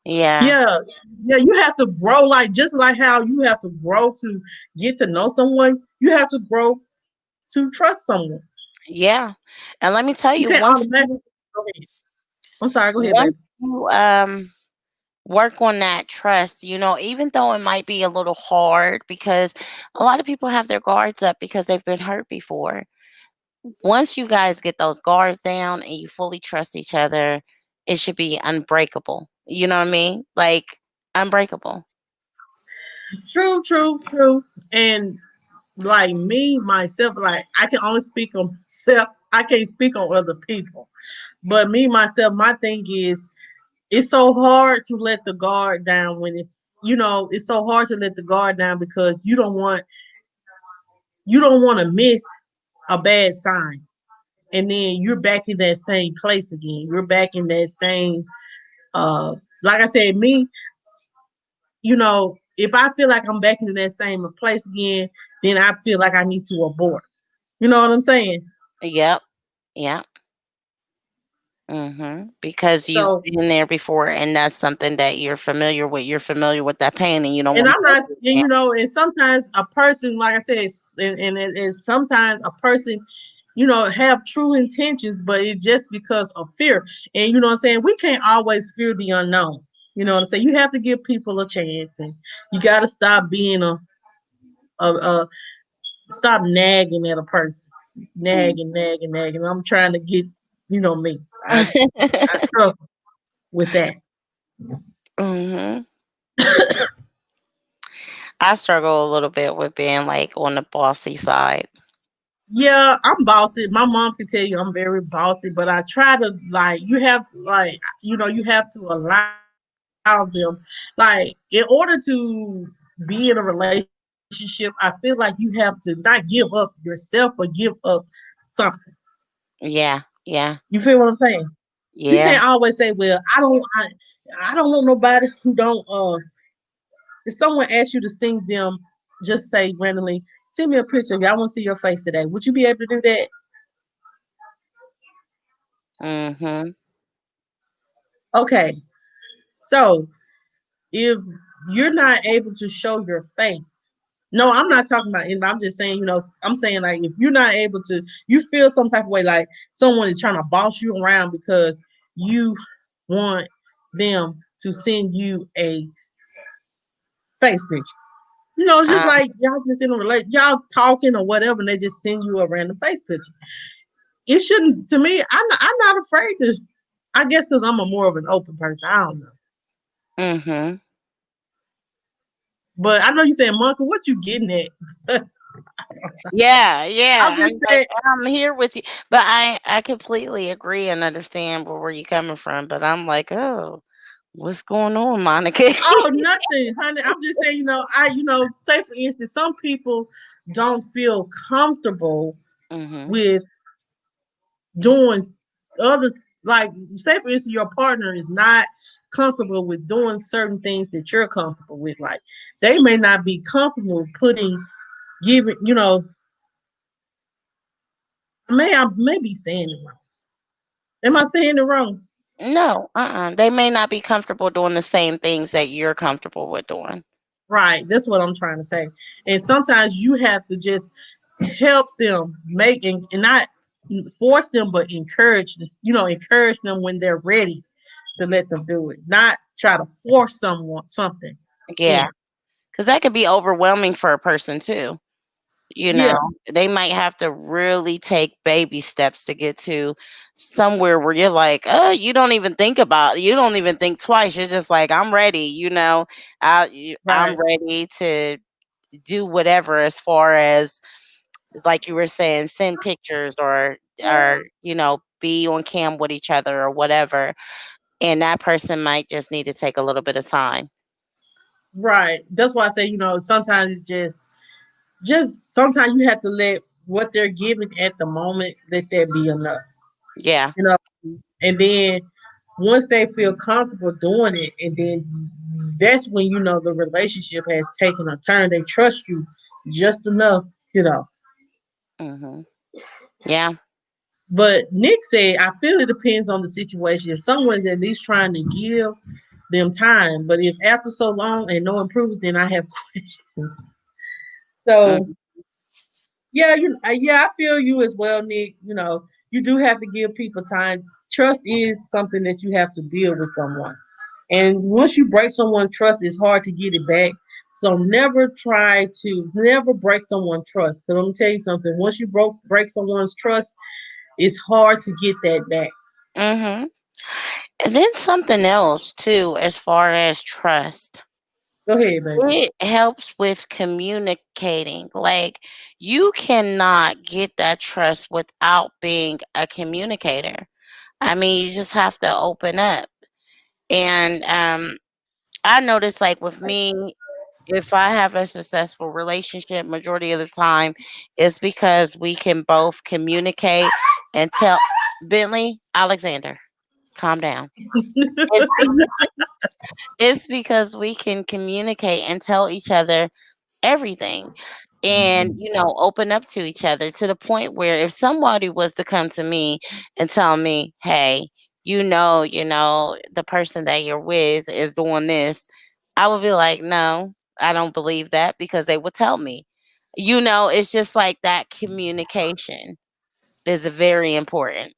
Yeah. Yeah, yeah, you have to grow, like just like how you have to grow to get to know someone, you have to grow to trust someone. Yeah. And let me You tell you, can't automatically go ahead. I'm sorry, go ahead, baby. once you work on that trust, even though it might be a little hard because a lot of people have their guards up because they've been hurt before. Once you guys get those guards down and you fully trust each other, it should be unbreakable. You know what I mean? Like unbreakable. True, true, true. And like me, myself, like I can only speak on myself. I can't speak on other people. But me, myself, my thing is it's so hard to let the guard down when it's so hard to let the guard down because you don't want to miss a bad sign. And then you're back in that same place again. You're back in that same like I said, me, if I feel like I'm back in that same place again, then I feel like I need to abort. You know what I'm saying? Yep. Yep. Because you've So, been there before, and that's something that you're familiar with. You're familiar with that pain, and you don't and want to I'm go not, through it and again. and sometimes a person, like I said, and it is sometimes a person, have true intentions, but it's just because of fear. And you know what I'm saying? We can't always fear the unknown. You know what I'm saying? You have to give people a chance, and you got to stop being a stop nagging at a person, nagging, nagging, nagging. I'm trying to get, me. I struggle with that. hmm I struggle a little bit with being like on the bossy side. Yeah, I'm bossy. My mom can tell you I'm very bossy, but I try to like you have to allow them in order to be in a relationship. I feel like you have to not give up yourself or give up something. Yeah, yeah, You feel what I'm saying? You can't yeah. always say, "Well, I don't want nobody who don't." If someone asks you to sing them, just say randomly, "Send me a picture. Y'all want to see your face today." Would you be able to do that? hmm Okay, so if you're not able to show your face, no, I'm not talking about. I'm just saying, I'm saying like if you're not able to, you feel some type of way, like someone is trying to boss you around because you want them to send you a face picture. It's just Um, like y'all just in a y'all talking or whatever, and they just send you a random face picture. It shouldn't. To me, I'm not afraid to. I guess because I'm a more of an open person. I don't know, hmm but I know you saying, Monkey, what you getting at? Yeah, I'm yeah. just I'm like, saying. I'm here with you, but I completely agree and understand where you're coming from. But I'm like, oh, what's going on, Monica? Oh, nothing, honey. I'm just saying, say for instance, some people don't feel comfortable hmm with doing other, like, say for instance, your partner is not comfortable with doing certain things that you're comfortable with. Like, they may not be comfortable putting, giving, I may be saying it wrong. Am I saying it wrong? No, they may not be comfortable doing the same things that you're comfortable with doing. Right. That's what I'm trying to say. And sometimes you have to just help them make and not force them, but encourage this, encourage them when they're ready to let them do it. Not try to force someone something in. Yeah, because that could be overwhelming for a person too. You know, Yeah, they might have to really take baby steps to get to somewhere where you're like, oh, you don't even think twice. You're just like, I'm ready. I'm right, ready to do whatever as far as like you were saying, send pictures or be on cam with each other or whatever. And that person might just need to take a little bit of time. right. That's why I say, sometimes it's just sometimes you have to let what they're giving at the moment, let that be enough. Yeah. You know, and then once they feel comfortable doing it, and then that's when the relationship has taken a turn. They trust you just enough, you know. hmm Yeah. But Nick said, I feel it depends on the situation. If someone's at least trying to give them time, but if after so long and no improvement, then I have questions. So yeah, I feel you as well, Nick. You do have to give people time. Trust is something that you have to build with someone. And once you break someone's trust, it's hard to get it back. So never break someone's trust. Because let me tell you something. Once you break someone's trust, it's hard to get that back. hmm And then something else too, as far as trust. Go ahead, baby. It helps with communicating. Like you cannot get that trust without being a communicator. I mean, you just have to open up. And I notice like with me, if I have a successful relationship, majority of the time, it's because we can both communicate and tell Bentley, Alexander, calm down. It's It's because we can communicate and tell each other everything and, open up to each other to the point where if somebody was to come to me and tell me, hey, the person that you're with is doing this, I would be like, no, I don't believe that because they would tell me. It's just like that communication is very important.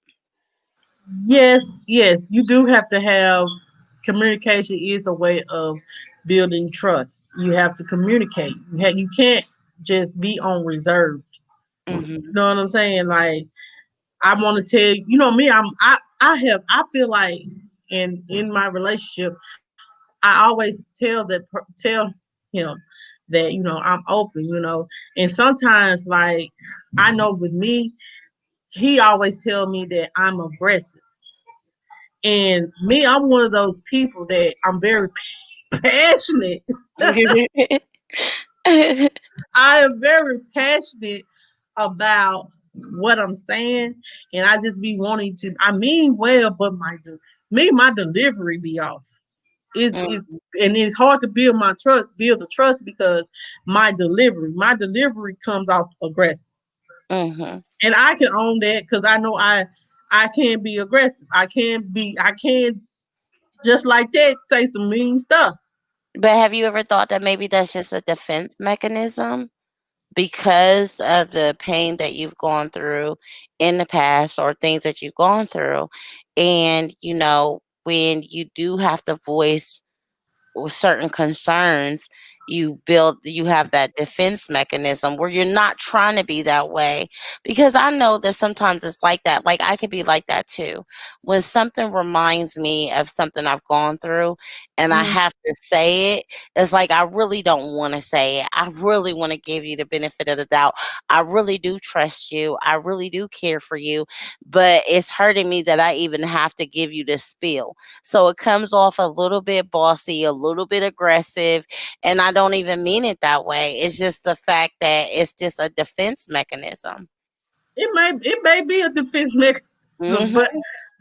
Yes, yes, you do have to have communication is a way of building trust. You have to communicate. You can't just be on reserve. You Mhm. know what I'm saying? Like I want to tell you, me. I feel like in my relationship, I always tell him that I'm open. And sometimes like I know with me, he always tell me that I'm aggressive. And me, I'm one of those people that I'm very passionate. I am very passionate about what I'm saying, and I just be wanting to. I mean well, but my delivery be off. Is Mm, and it's hard to build the trust because my delivery comes off aggressive, mhm. and I can own that because I know I can be aggressive. I can just like that say some mean stuff. But have you ever thought that maybe that's just a defense mechanism because of the pain that you've gone through in the past or things that you've gone through? And, when you do have to voice with certain concerns, you have that defense mechanism where you're not trying to be that way. Because I know that sometimes it's like that. Like I could be like that too. When something reminds me of something I've gone through and I Mm, have to say it, it's like I really don't want to say it. I really want to give you the benefit of the doubt. I really do trust you. I really do care for you. But it's hurting me that I even have to give you this spiel. So it comes off a little bit bossy, a little bit aggressive, and I don't even mean it that way. It's just the fact that it's just a defense mechanism. it may be a defense mechanism, but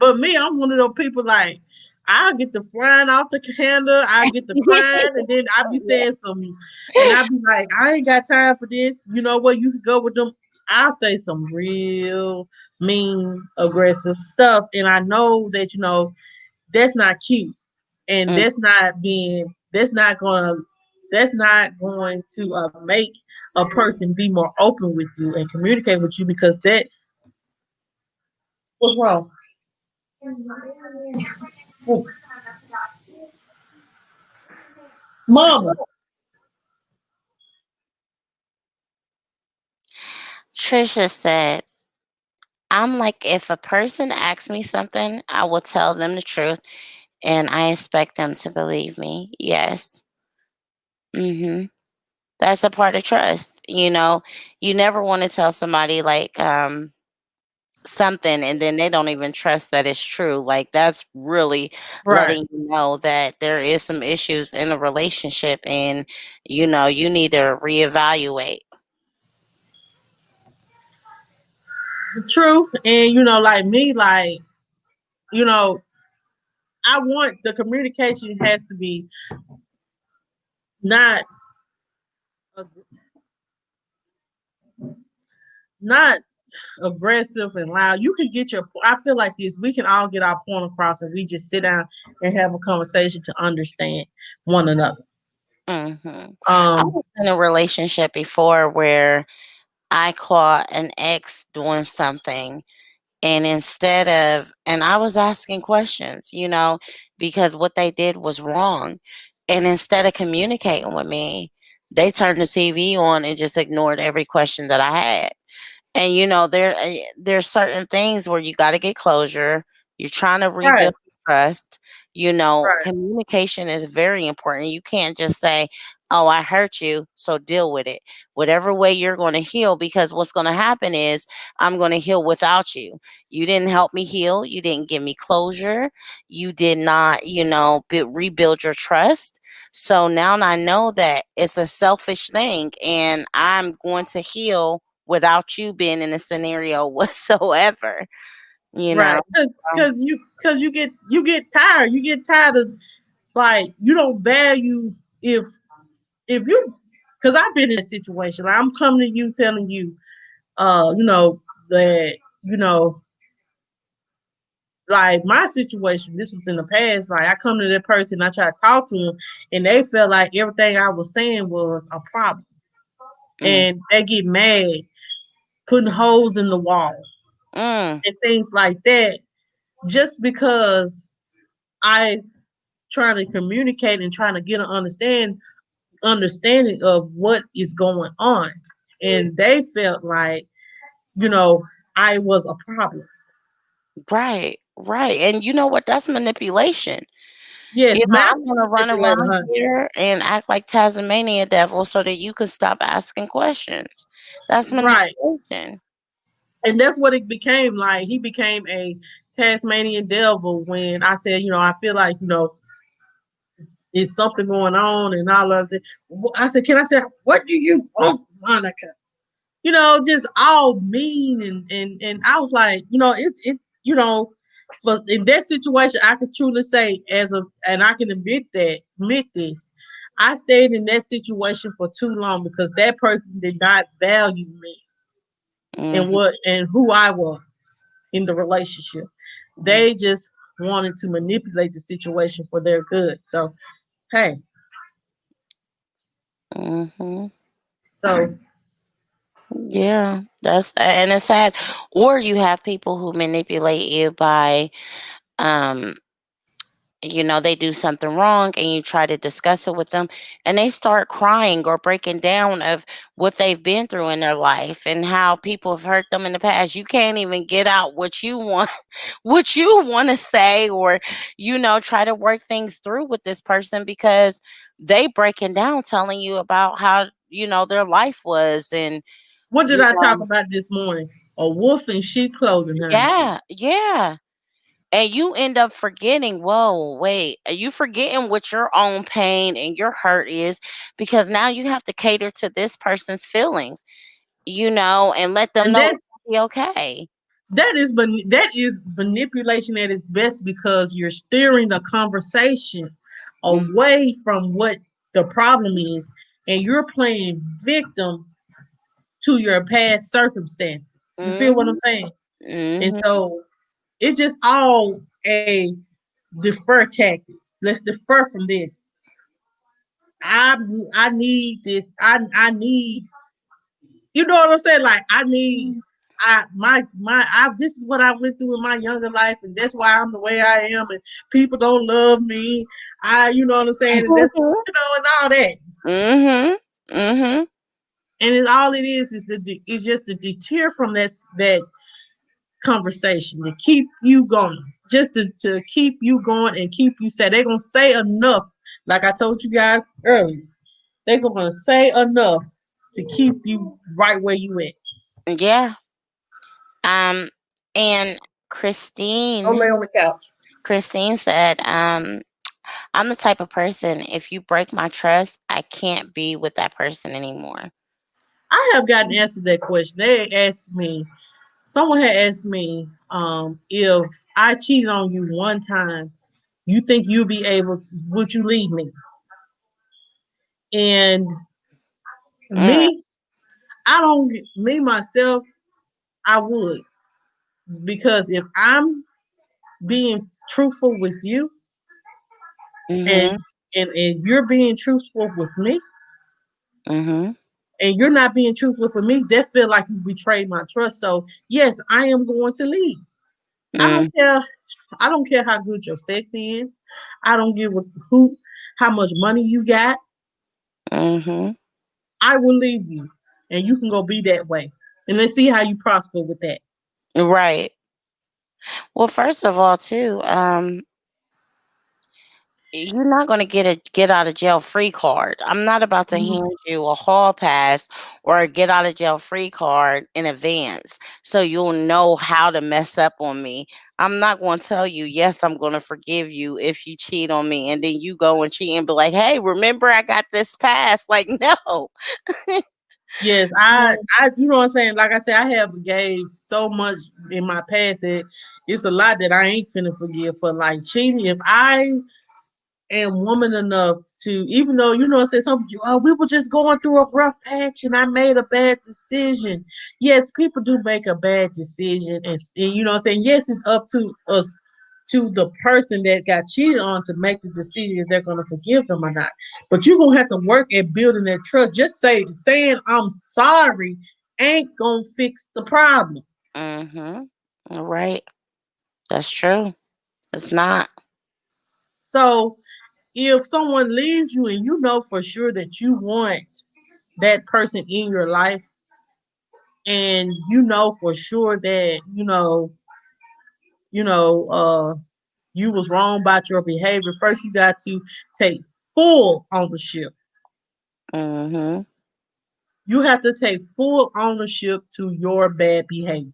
Mhm. me, I'm one of those people like I get the flying off the handle, I get the crying, and then I be Yeah. saying some, and I be like, I ain't got time for this. You know what? You can go with them. I'll say some real mean, aggressive stuff, and I know that that's not cute, and Mm. that's not going to make a person be more open with you and communicate with you because that what's wrong. Ooh, mama. Trisha said, I'm like, if a person asks me something, I will tell them the truth and I expect them to believe me. Yes. Hmm. That's a part of trust. You never want to tell somebody like, something and then they don't even trust that it's true. Like that's really Right. letting you know that there is some issues in a relationship and you need to reevaluate. True. And like me, like, you know, I want the communication has to be not not aggressive and loud. You can get your I feel like this, we can all get our point across and we just sit down and have a conversation to understand one another. Hmm. I Um was in a relationship before where I caught an ex doing something. And I was asking questions, because what they did was wrong. And instead of communicating with me, they turned the TV on and just ignored every question that I had. And there's certain things where you got to get closure. You're trying to right, rebuild trust. right, Communication is very important. You can't just say, "Oh, I hurt you, so deal with it." Whatever way you're going to heal, because what's going to happen is I'm going to heal without you. You didn't help me heal. You didn't give me closure. You did not, rebuild your trust. So now I know that it's a selfish thing, and I'm going to heal without you being in a scenario whatsoever, you know? right. Because you get tired of like you don't value if you because I've been in a situation like I'm coming to you telling you that you know like my situation, this was in the past. Like I come to that person, I try to talk to them, and they felt like everything I was saying was a problem, Mm, and they get mad, putting holes in the wall mm, and things like that, just because I trying to communicate and trying to get an understanding of what is going on, and they felt like you know I was a problem. right, right. And you know what? That's manipulation. Yes, I'm master gonna run manipulator, around honey. here and act like Tasmania devil so that you can stop asking questions. That's Right. manipulation. And that's what it became like. He became a Tasmanian devil when I said, I feel like, it's something going on and all of it. I said, can I say, what do you want, Monica? Just all mean and I was like, you know, but in that situation, I could truly say and I can admit this. I stayed in that situation for too long because that person did not value me and Mhm, who I was in the relationship. mhm, They just wanted to manipulate the situation for their good. So hey, mhm. so Yeah, and it's sad. Or you have people who manipulate you by, um, they do something wrong and you try to discuss it with them and they start crying or breaking down of what they've been through in their life and how people have hurt them in the past. You can't even get out what you want, what you want to say, or, try to work things through with this person because they breaking down, telling you about how, their life was. And, what did you I talk know, about this morning? A wolf in sheep clothing, honey. yeah, yeah. And you end up forgetting, whoa, wait, are you forgetting what your own pain and your hurt is because now you have to cater to this person's feelings, and let them And know it's gonna be okay. that is manipulation at its best because you're steering the conversation Mm, away from what the problem is, and you're playing victim to your past circumstances. You feel what I'm mhm, saying? And mhm, so it's just all a defer tactic. Let's defer from this. I I need this. I need, you know what I'm saying? Like I need, mhm. this is what I went through in my younger life, and that's why I'm the way I am, and people don't love me. You know what I'm saying? And that's, and all that. Mhm, mhm. And it's all it is just to deter from that conversation, to keep you going, just to keep you going and keep you said. They're gonna say enough, like I told you guys earlier. They're gonna say enough to keep you right where you at. Yeah. Um, and Don't Christine lay on the couch. Christine said, I'm the type of person, if you break my trust, I can't be with that person anymore. I have gotten answered that question. Someone had asked me, if I cheated on you one time, you think you'll be able to, would you leave me? And Mm, me, I don't, me myself, I would. Because if I'm being truthful with you and mhm, and you're being truthful with me mhm, and you're not being truthful for me, that feel like you betrayed my trust. So yes, I am going to leave. I don't mm, care. I don't care how good your sex is. I don't give a who how much money you got. mhm. I will leave you, and you can go be that way. And let's see how you prosper with that. Right. Well, first of all, too, you're not gonna get a get out of jail free card. I'm not about to Mhm. hand you a hall pass or a get out of jail free card in advance so you'll know how to mess up on me. I'm not gonna tell you, yes, I'm gonna forgive you if you cheat on me, and then you go and cheat and be like, hey, remember I got this pass. Like, no. Yes, No. you know what I'm saying. Like I said, I have gave so much in my past that it's a lot that I ain't finna forgive for, like cheating. If I am woman enough to, even though you know, what I'm saying some, we were just going through a rough patch, and I made a bad decision. Yes, people do make a bad decision, and you know what I'm saying. Yes, it's up to us to the person that got cheated on to make the decision if they're going to forgive them or not. But you're going to have to work at building that trust. Just saying I'm sorry ain't going to fix the problem. Mhm. Right. That's true. It's not. So if someone leaves you and you know for sure that you want that person in your life, and you know for sure that you know you was wrong about your behavior, first you got to take full ownership. Mhm. You have to take full ownership to your bad behavior.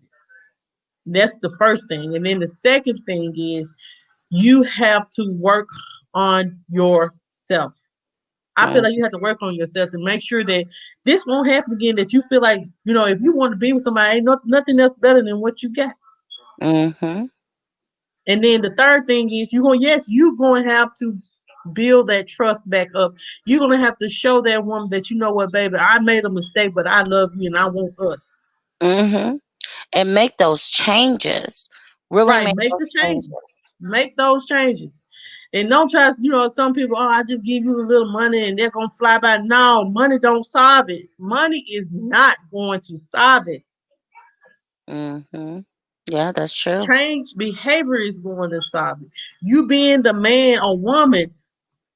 That's the first thing. And then the second thing is you have to work on yourself. I feel Mm. like you have to work on yourself to make sure that this won't happen again. That you feel like, if you want to be with somebody, ain't nothing else better than what you got. Mhm. And then the third thing is you're going to have to build that trust back up. You're going to have to show that woman that, you know what, baby, I made a mistake, but I love you and I want us. Mhm. And make those changes. Really Right. make Make those the changes. changes. Make those changes. And don't try, some people, I just give you a little money and they're going to fly by. No, money don't solve it. Money is not going to solve it. Mhm. Yeah, that's true. Change behavior is going to solve it. You being the man or woman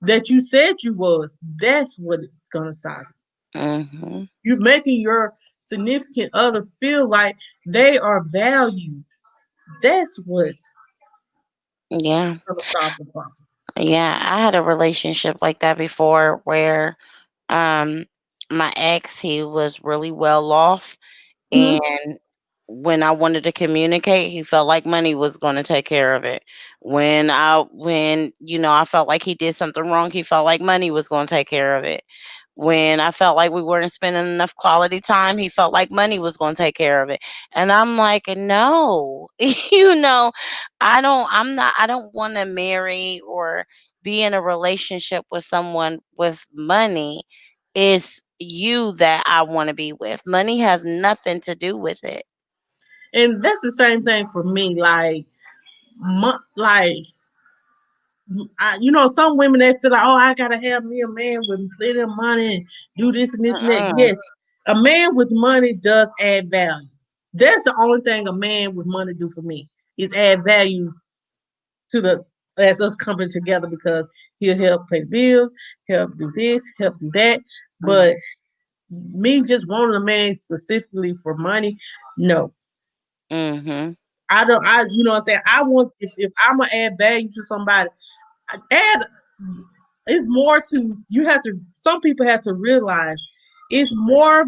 that you said you was, that's what it's going to solve it. Mhm. You making your significant other feel like they are valued. That's what's Yeah. going to solve the problem. Yeah, I had a relationship like that before where um my ex, he was really well off, Mhm. and when I wanted to communicate, he felt like money was going to take care of it. When I felt like he did something wrong, he felt like money was going to take care of it. When I felt like we weren't spending enough quality time, he felt like money was going to take care of it. And I'm like, no, I don't want to marry or be in a relationship with someone with money. It's you that I want to be with. Money has nothing to do with it. And that's the same thing for me. Like, like some women they feel like, oh, I gotta have me a man with plenty of money and do this and this and that. Mm-mm. Yes, a man with money does add value. That's the only thing a man with money do for me is add value to the as us coming together because he'll help pay bills, help do this, help do that. But me just wanting a man specifically for money, no. Mhm. I don't. You know what I'm saying. I want if I'm gonna add value to somebody, add it's more to you have to. Some people have to realize it's more.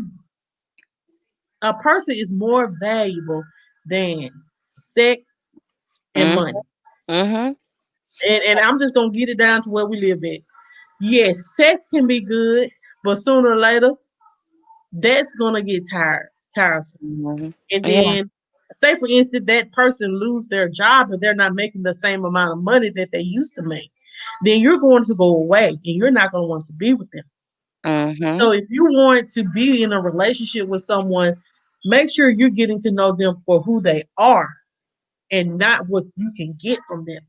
A person is more valuable than sex and Mhm. money. Mhm. And I'm just gonna get it down to where we live at. Yes, sex can be good, but sooner or later that's gonna get tiresome. Mhm. And Yeah. then, say for instance, that person lose their job and they're not making the same amount of money that they used to make. Then you're going to go away and you're not going to want to be with them. Mhm. So if you want to be in a relationship with someone, make sure you're getting to know them for who they are and not what you can get from them.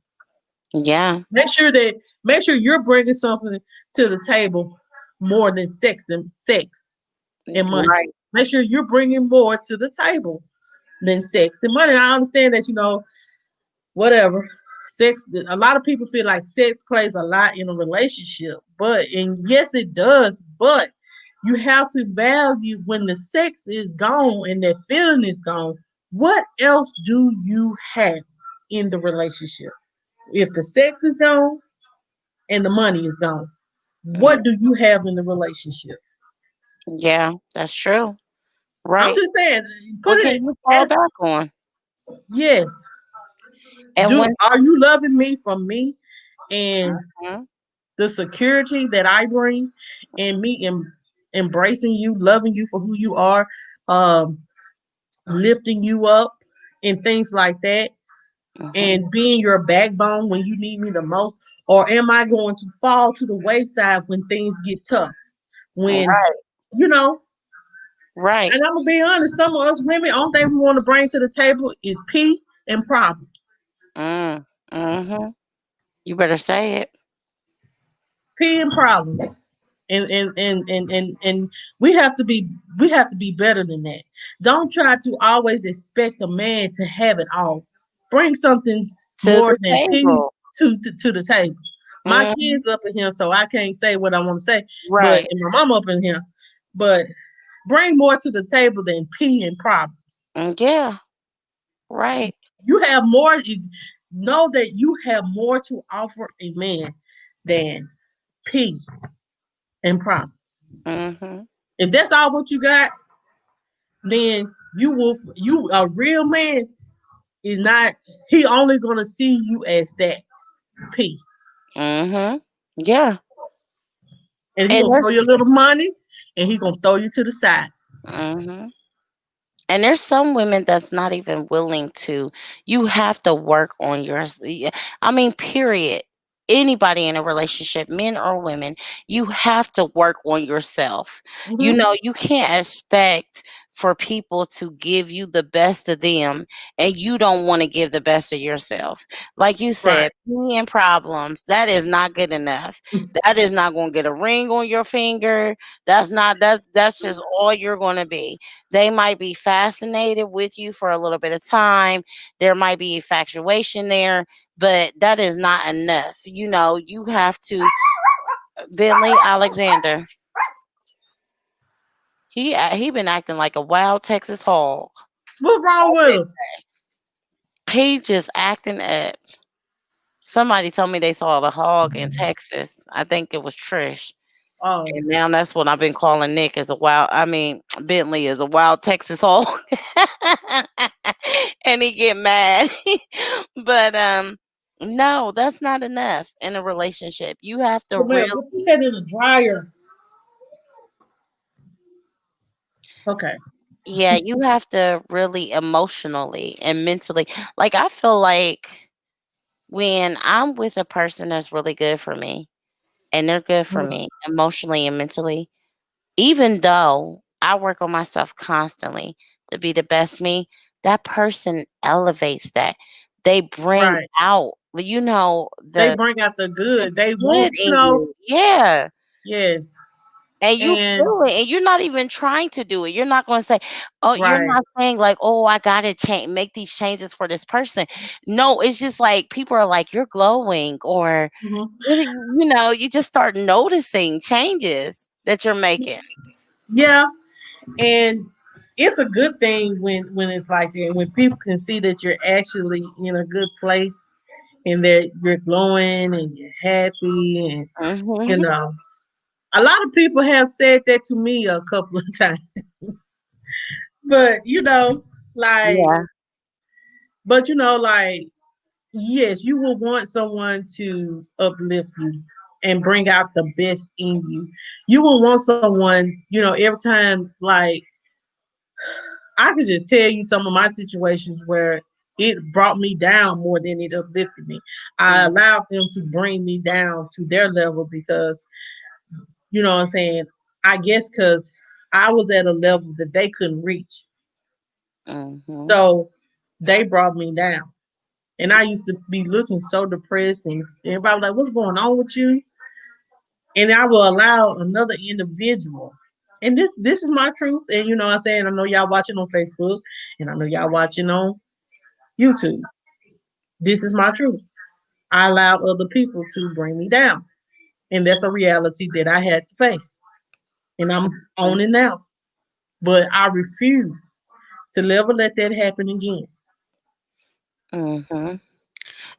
Yeah. Make sure you're bringing something to the table more than sex and money. Right. Make sure you're bringing more to the table than sex and money. And I understand that whatever sex. A lot of people feel like sex plays a lot in a relationship, and yes, it does. But you have to value when the sex is gone and that feeling is gone. What else do you have in the relationship? If the sex is gone and the money is gone, Mm. what do you have in the relationship? Yeah, that's true. I'm Right. just saying, put What can it you fall as back on? yes. And when Are you loving me from me and Mhm. the security that I bring and me embracing you, loving you for who you are, um, lifting you up and things like that, Mhm. and being your backbone when you need me the most? Or am I going to fall to the wayside when things get tough? When, Right. you know, Right. and I'm gonna be honest, some of us women, only thing we want to bring to the table is pee and problems. Mm. Mm-hmm. You better say it. P in problems. And we have to be better than that. Don't try to always expect a man to have it all. Bring something To more the than P table. to the table. My Mm-hmm. kids up in here, so I can't say what I want to say, but Right. and my mom up in here, but bring more to the table than P in problems. Yeah. Right. You have more. You know that you have more to offer a man than P in problems. Mm-hmm. If that's all what you got, then you a real man is not he only gonna see you as that P. Mm-hmm. Yeah. And he And gonna throw you a there's little money and he gonna throw you to the side. mm-hmm. And there's some women that's not even willing to. You have to work on yours. I mean, period. Anybody in a relationship, men or women, you have to work on yourself. Hmm. You can't expect for people to give you the best of them and you don't want to give the best of yourself. Like you Right. said, being problems, that is not good enough. That is not going to get a ring on your finger. That's just all you're going to be. They might be fascinated with you for a little bit of time. There might be infatuation there, but that is not enough. You have to. Bentley Alexander. He been acting like a wild Texas hog. What's wrong with him? He just acting up. Somebody told me they saw the hog in Texas. I think it was Trish. Oh, And now that's what I've been calling Nick as a wild. I mean, Bentley is a wild Texas hog, and he get mad. But no, that's not enough in a relationship. You have to come here. really, We'll put that in the dryer. Okay. yeah, you have to really emotionally and mentally. Like I feel like when I'm with a person that's really good for me, and they're good for Mhm. me emotionally and mentally, even though I work on myself constantly to be the best me, that person elevates that. They bring Right. out, They the bring out the good. They good want, in you. Yeah. yes. And you And feel it, and you're not even trying to do it. You're not going to say, "Oh," you're right. not saying like, "Oh, I gotta change, make these changes for this person." No, it's just like people are like, "You're glowing," or Mhm. you just start noticing changes that you're making. Yeah, and it's a good thing when it's like that. When people can see that you're actually in a good place and that you're glowing and you're happy and you Hmm. know. A lot of people have said that to me a couple of times. But like Yeah. like yes, you will want someone to uplift you and bring out the best in you. You will want someone, every time like I could just tell you some of my situations where it brought me down more than it uplifted me. I Mm, allowed them to bring me down to their level because, you know what I'm saying? I guess because I was at a level that they couldn't reach. mhm, So they brought me down. And I used to be looking so depressed, and everybody was like, "What's going on with you?" And I will allow another individual. And this is my truth. And you know what I'm saying? I know y'all watching on Facebook and I know y'all watching on YouTube. This is my truth. I allowed other people to bring me down. And that's a reality that I had to face. And I'm mm, owning now. But I refuse to never let that happen again. mhm.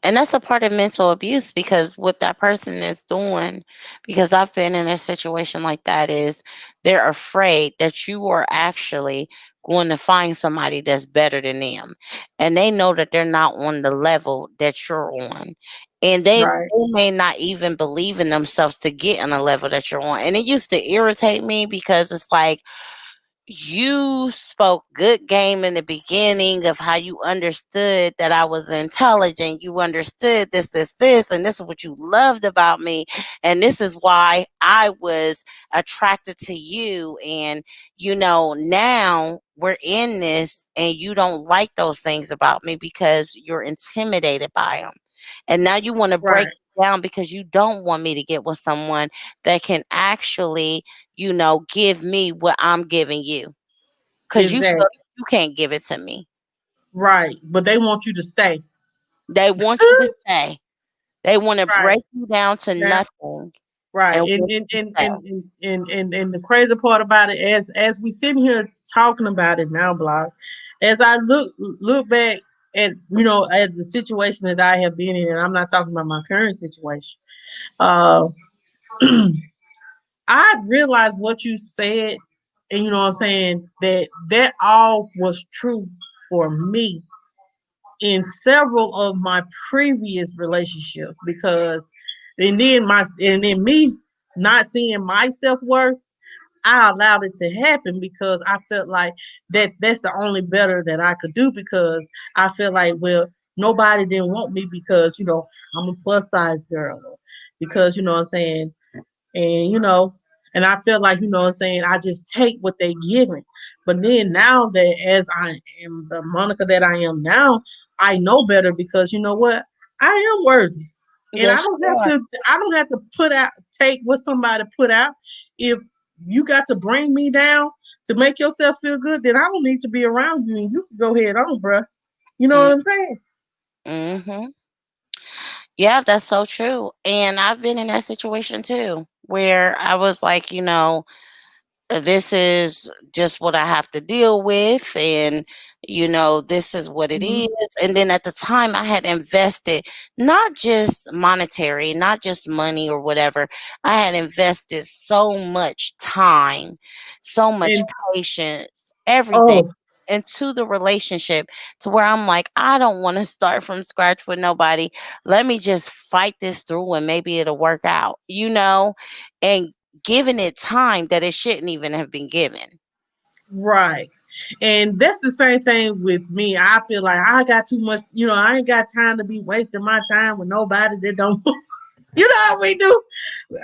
And that's a part of mental abuse because what that person is doing, because I've been in a situation like that, is they're afraid that you are actually going to find somebody that's better than them. And they know that they're not on the level that you're on. And Right. they may not even believe in themselves to get on the level that you're on. And it used to irritate me because it's like, you spoke good game in the beginning of how you understood that I was intelligent. You understood this, and this is what you loved about me. And this is why I was attracted to you. And, now we're in this and you don't like those things about me because you're intimidated by them. And now you want to break Right. it down because you don't want me to get with someone that can actually, give me what I'm giving you because you feel Exactly. you can't give it to me. Right. But they want you to stay. They want you to stay. They want to Right. break you down to Now, nothing right. and And want and, you to and, stay. and, and the crazy part about it, as we sitting here talking about it now, blog, as I look back at at the situation that I have been in, and I'm not talking about my current situation. Uh I realized what you said, and you know what I'm saying, that all was true for me in several of my previous relationships because and then me not seeing my self-worth, I allowed it to happen because I felt like that's the only better that I could do because I feel like, well, nobody didn't want me because I'm a plus size girl, because you know what I'm saying, and and I feel like what I'm saying, I just take what they give me. But then now that as I am the Monica that I am now, I know better because you know what, I am worthy, and Yes, you are. I don't have to put out take what somebody put out. If you got to bring me down to make yourself feel good, then I don't need to be around you, and you can go ahead on, bruh. You know what I'm saying? Mm-hmm. Yeah, that's so true. And I've been in that situation too, where I was like, this is just what I have to deal with, and this is what it Hmm. is. And then at the time, I had invested not just monetary, not just money or whatever. I had invested so much time, so much And patience, everything oh, into the relationship to where I'm like, I don't want to start from scratch with nobody. Let me just fight this through and maybe it'll work out, and giving it time that it shouldn't even have been given. right. And that's the same thing with me. I feel like I got too much, I ain't got time to be wasting my time with nobody that don't you know how we do.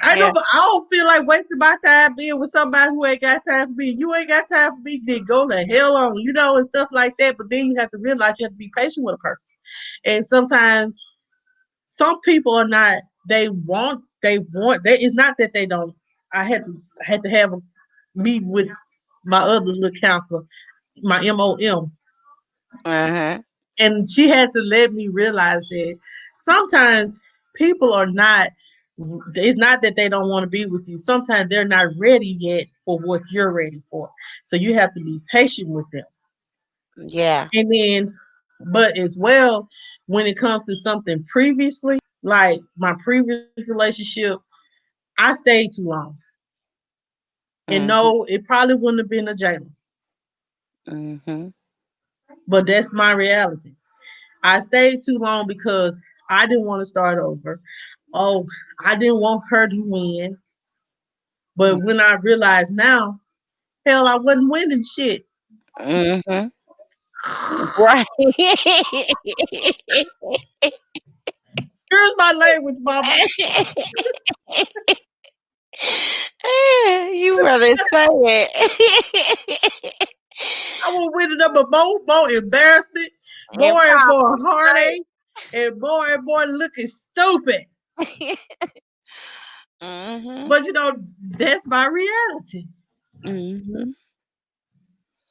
I know, Yeah. but I don't feel like wasting my time being with somebody who ain't got time for me. You ain't got time for me, then go the hell on, and stuff like that. But then you have to realize you have to be patient with a person. And sometimes some people are not, they it's not that they don't. I had to have a meet with my other little counselor, my MOM, Uh-huh. and she had to let me realize that sometimes people are not, it's not that they don't want to be with you, sometimes they're not ready yet for what you're ready for, so you have to be patient with them. Yeah. And then, but as well, when it comes to something previously, like my previous relationship, I stayed too long, and Mhm. no, it probably wouldn't have been a jailer, Mhm. but that's my reality. I stayed too long because I didn't want to start over. Oh, I didn't want her to win. But when I realize now, hell, I wasn't winning shit. Mhm. Right. Here's my language, mama. You better say it. I was winning up a more embarrassment, And more and more problems, heartache, and more looking stupid. right? Mhm. But that's my reality. Mhm.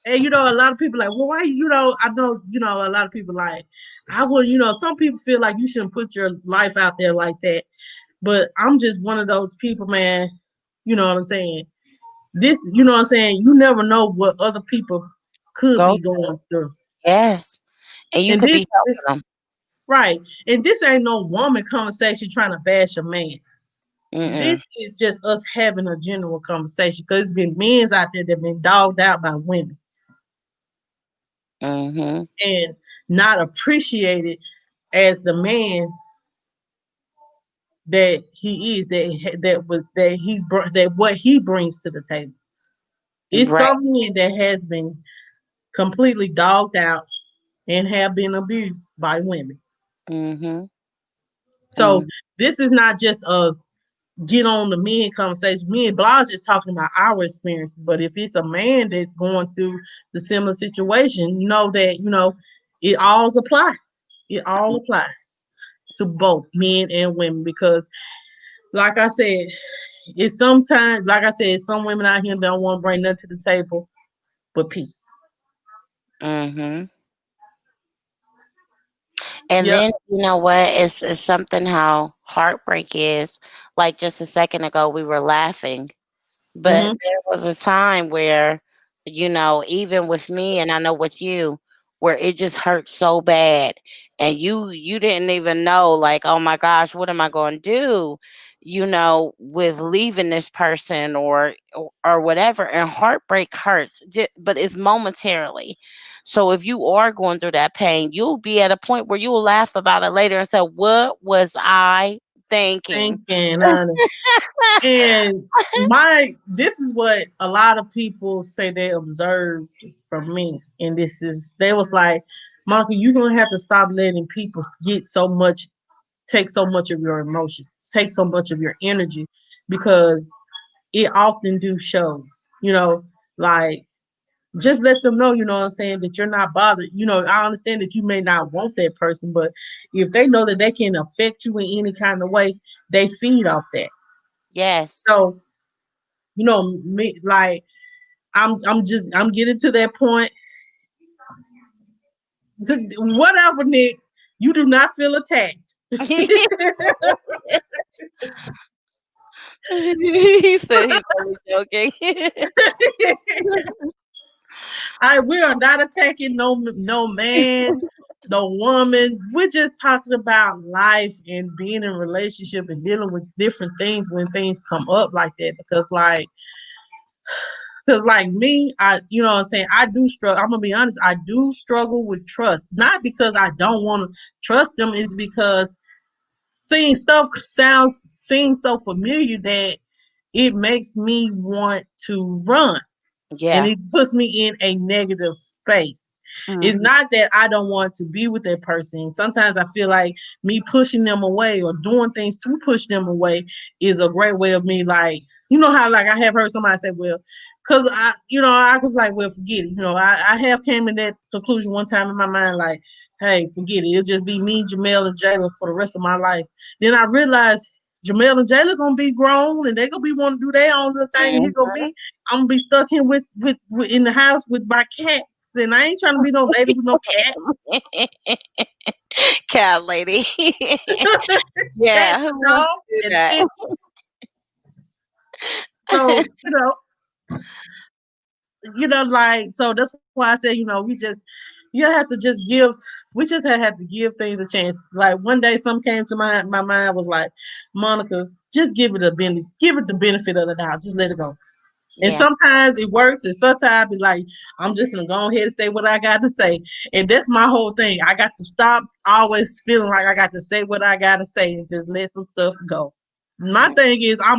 And a lot of people like, well, why I know, a lot of people like, I would, some people feel like you shouldn't put your life out there like that. But I'm just one of those people, man. You know what I'm saying? You know what I'm saying? You never know what other people could Go. be going through. Yes. And you And could this, be helping right. And this ain't no woman conversation trying to bash a man. This them. is just us having a general conversation because there's been men's out there that been dogged out by women Mhm. and not appreciated as the man that he is, that what he brings to the table. It's Right. some men that has been completely dogged out and have been abused by women. Mhm. So Mhm. this is not just a get on the men conversation. Me and Blas just talking about our experiences. But if it's a man that's going through the similar situation, you know that it all apply. It all applies. to both men and women because, like I said, it's sometimes, like I said, some women out here don't want to bring nothing to the table but peace. Mm-hmm. And Yep. then you know what? It's something how heartbreak is. Like just a second ago, we were laughing. But Hmm. there was a time where, even with me and I know with you, where it just hurt so bad and you didn't even know like, oh my gosh, what am I going to do? With leaving this person or whatever, and heartbreak hurts, but it's momentarily. So if you are going through that pain, you'll be at a point where you'll laugh about it later and say, "What was I thinking?" Thinking, honey. And this is what a lot of people say they observed from me. And they was like, Monica, you're gonna have to stop letting people take so much of your emotions, take so much of your energy, because it often do shows, like just let them know, what I'm saying, that you're not bothered. I understand that you may not want that person, but if they know that they can affect you in any kind of way, they feed off that. Yes. So, me, like, I'm getting to that point. Whatever, Nick, you do not feel attacked. He said he's only joking. We are not attacking no man, no woman. We're just talking about life and being in a relationship and dealing with different things when things come up like that. Because like me, you know what I'm saying, I do struggle. I'm gonna be honest, I do struggle with trust. Not because I don't want to trust them, it's because seems so familiar that it makes me want to run, and Yeah. it puts me in a negative space. It's Mhm. not that I don't want to be with that person. Sometimes I feel like me pushing them away or doing things to push them away is a great way of me, like, how, like, I have heard somebody say, well, because I was like, well, forget it. I have came to that conclusion one time in my mind, like, hey, forget it. It'll just be me, Jamel, and Jayla for the rest of my life. Then I realized Jamel and Jayla gonna be grown and they gonna be wanting to do their own little thing. And he gonna be I'm gonna be stuck here with in the house with my cats. And I ain't trying to be no lady with no cat. Cat lady. Cats Yeah, who and wants dogs to do and that? fish. So, like, so that's why I said, you have to just we just have to give things a chance. Like one day something came to my mind was like, Monica, just give it the benefit of the doubt. Just let it go. And Yeah. sometimes it works, and sometimes it's like, I'm just gonna go ahead and say what I got to say. And that's my whole thing. I got to stop always feeling like I got to say what I gotta say and just let some stuff go. My thing is, I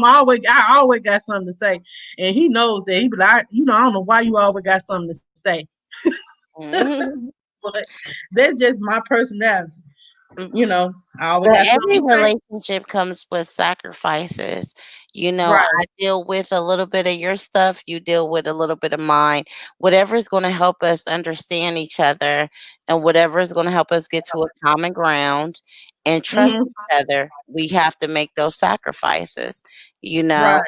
always got something to say, and he knows that. He be like, I don't know why you always got something to say, Mhm. but that's just my personality. I always But got every something to say. relationship comes with sacrifices. Right. I deal with a little bit of your stuff, you deal with a little bit of mine. Whatever is going to help us understand each other and whatever is going to help us get to a common ground and trust Hmm. each other, we have to make those sacrifices, you know? Right.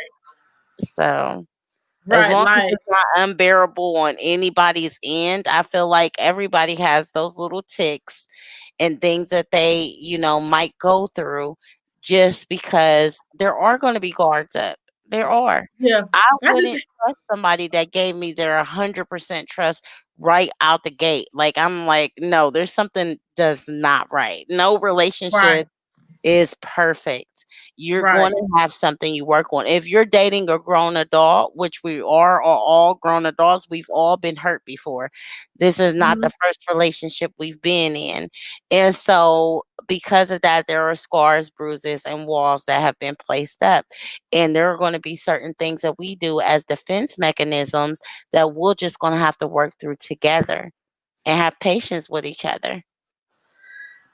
So. As Right. long as Like, it's not unbearable on anybody's end, I feel like everybody has those little ticks and things that they, might go through just because there are going to be guards up. There are. yeah. I I just wouldn't trust somebody that gave me their 100% trust right out the gate. Like, I'm like, no, there's something does not right. No right. relationship is perfect. You're going Right. to have something you work on. If you're dating a grown adult, which we are all grown adults, we've all been hurt before. This is not Hmm. the first relationship we've been in. And so, because of that, there are scars, bruises, and walls that have been placed up. And there are going to be certain things that we do as defense mechanisms that we're just going to have to work through together and have patience with each other.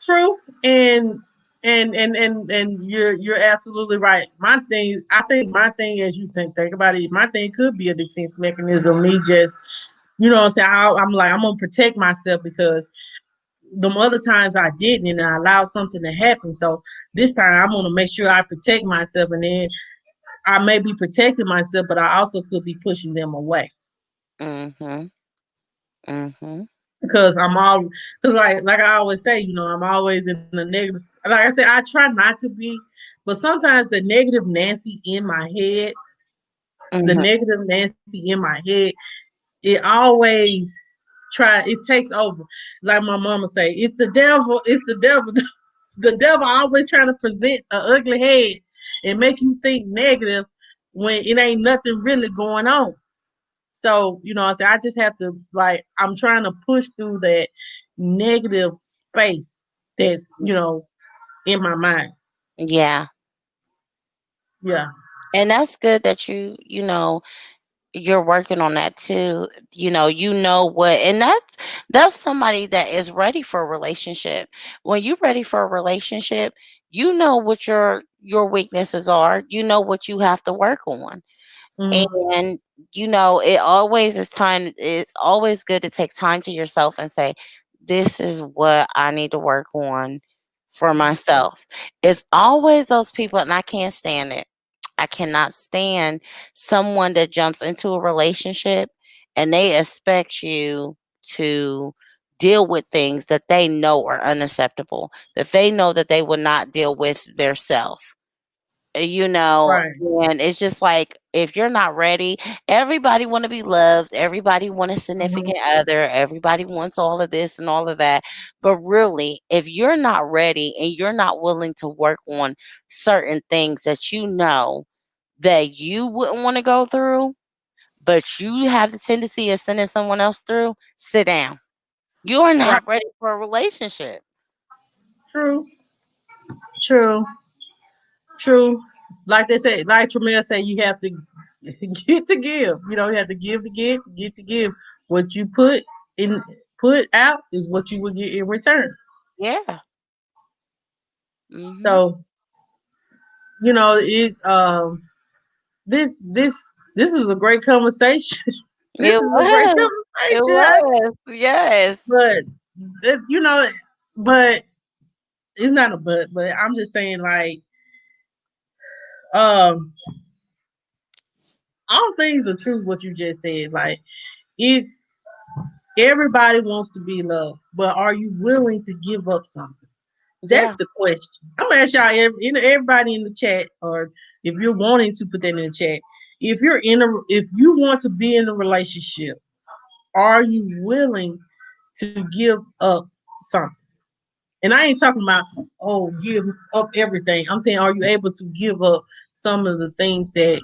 True, and you're absolutely right. I think my thing, as you think about it, my thing could be a defense mechanism. Me just, what I'm saying, I'm like, I'm gonna protect myself because the other times I didn't, and I allowed something to happen. So this time I'm gonna make sure I protect myself, and then I may be protecting myself, but I also could be pushing them away Mhm. Mhm. because I'm all because like I always say, I'm always in the negative. Like I said, I try not to be, but sometimes the negative Nancy in my head, the Mhm. negative Nancy in my head, it always it takes over. Like my mama say, it's the devil, it's the devil. The devil always trying to present an ugly head and make you think negative when it ain't nothing really going on. So, I say I just have to I'm trying to push through that negative space that's, in my mind. Yeah. Yeah. And that's good that you're working on that too. You know what, and that's somebody that is ready for a relationship. When you're ready for a relationship, you know what your weaknesses are. You know what you have to work on. Hmm. And it's always good to take time to yourself and say, this is what I need to work on for myself. It's always those people, and I can't stand it. I cannot stand someone that jumps into a relationship and they expect you to deal with things that they know are unacceptable, that they know that they would not deal with their self. you know Right. and it's just like, if you're not ready, everybody want to be loved, everybody want a Hmm. significant other, everybody wants all of this and all of that. But really, if you're not ready and you're not willing to work on certain things that you know that you wouldn't want to go through, but you have the tendency of sending someone else through, sit down. You're Right. not ready for a relationship. True. True. True. Like they say, like Tremere say, you have to get to give. You have to give to get to give. What you in put out is what you will get in return. Yeah. Hmm. So, it's this is a great conversation. This It is a great was. It conversation. was. Yes. But it- you know, but it's not a but I'm just saying um all things are true what you just said. Like it's everybody wants to be loved, but are you willing to give up something? That's Yeah. the question. I'm gonna ask y'all, everybody in the chat, or if you're wanting to put that in the chat, if you want to be in a relationship, are you willing to give up something? And I ain't talking about give up everything. I'm saying, are you able to give up some of the things that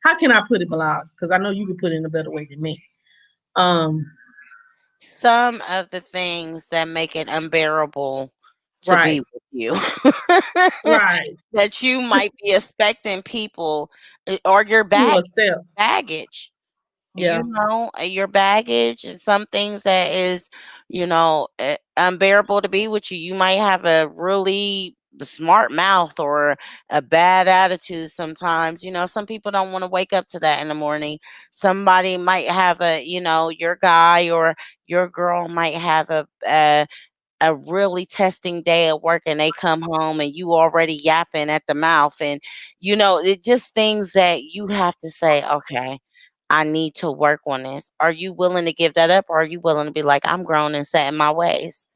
How can I put it, Milan? Because I know you can put it in a better way than me. Um, Some of the things that make it unbearable to be right, with you. right, That you might be expecting people, or your to yourself. baggage. Yeah, Your baggage, and some things that is, unbearable to be with you. You might have a really smart mouth or a bad attitude sometimes. Some people don't want to wake up to that in the morning. Somebody might have your guy or your girl might have a really testing day at work, and they come home and you already yapping at the mouth, and it just things that you have to say, okay, I need to work on this. Are you willing to give that up, or are you willing to be like, I'm grown and set in my ways?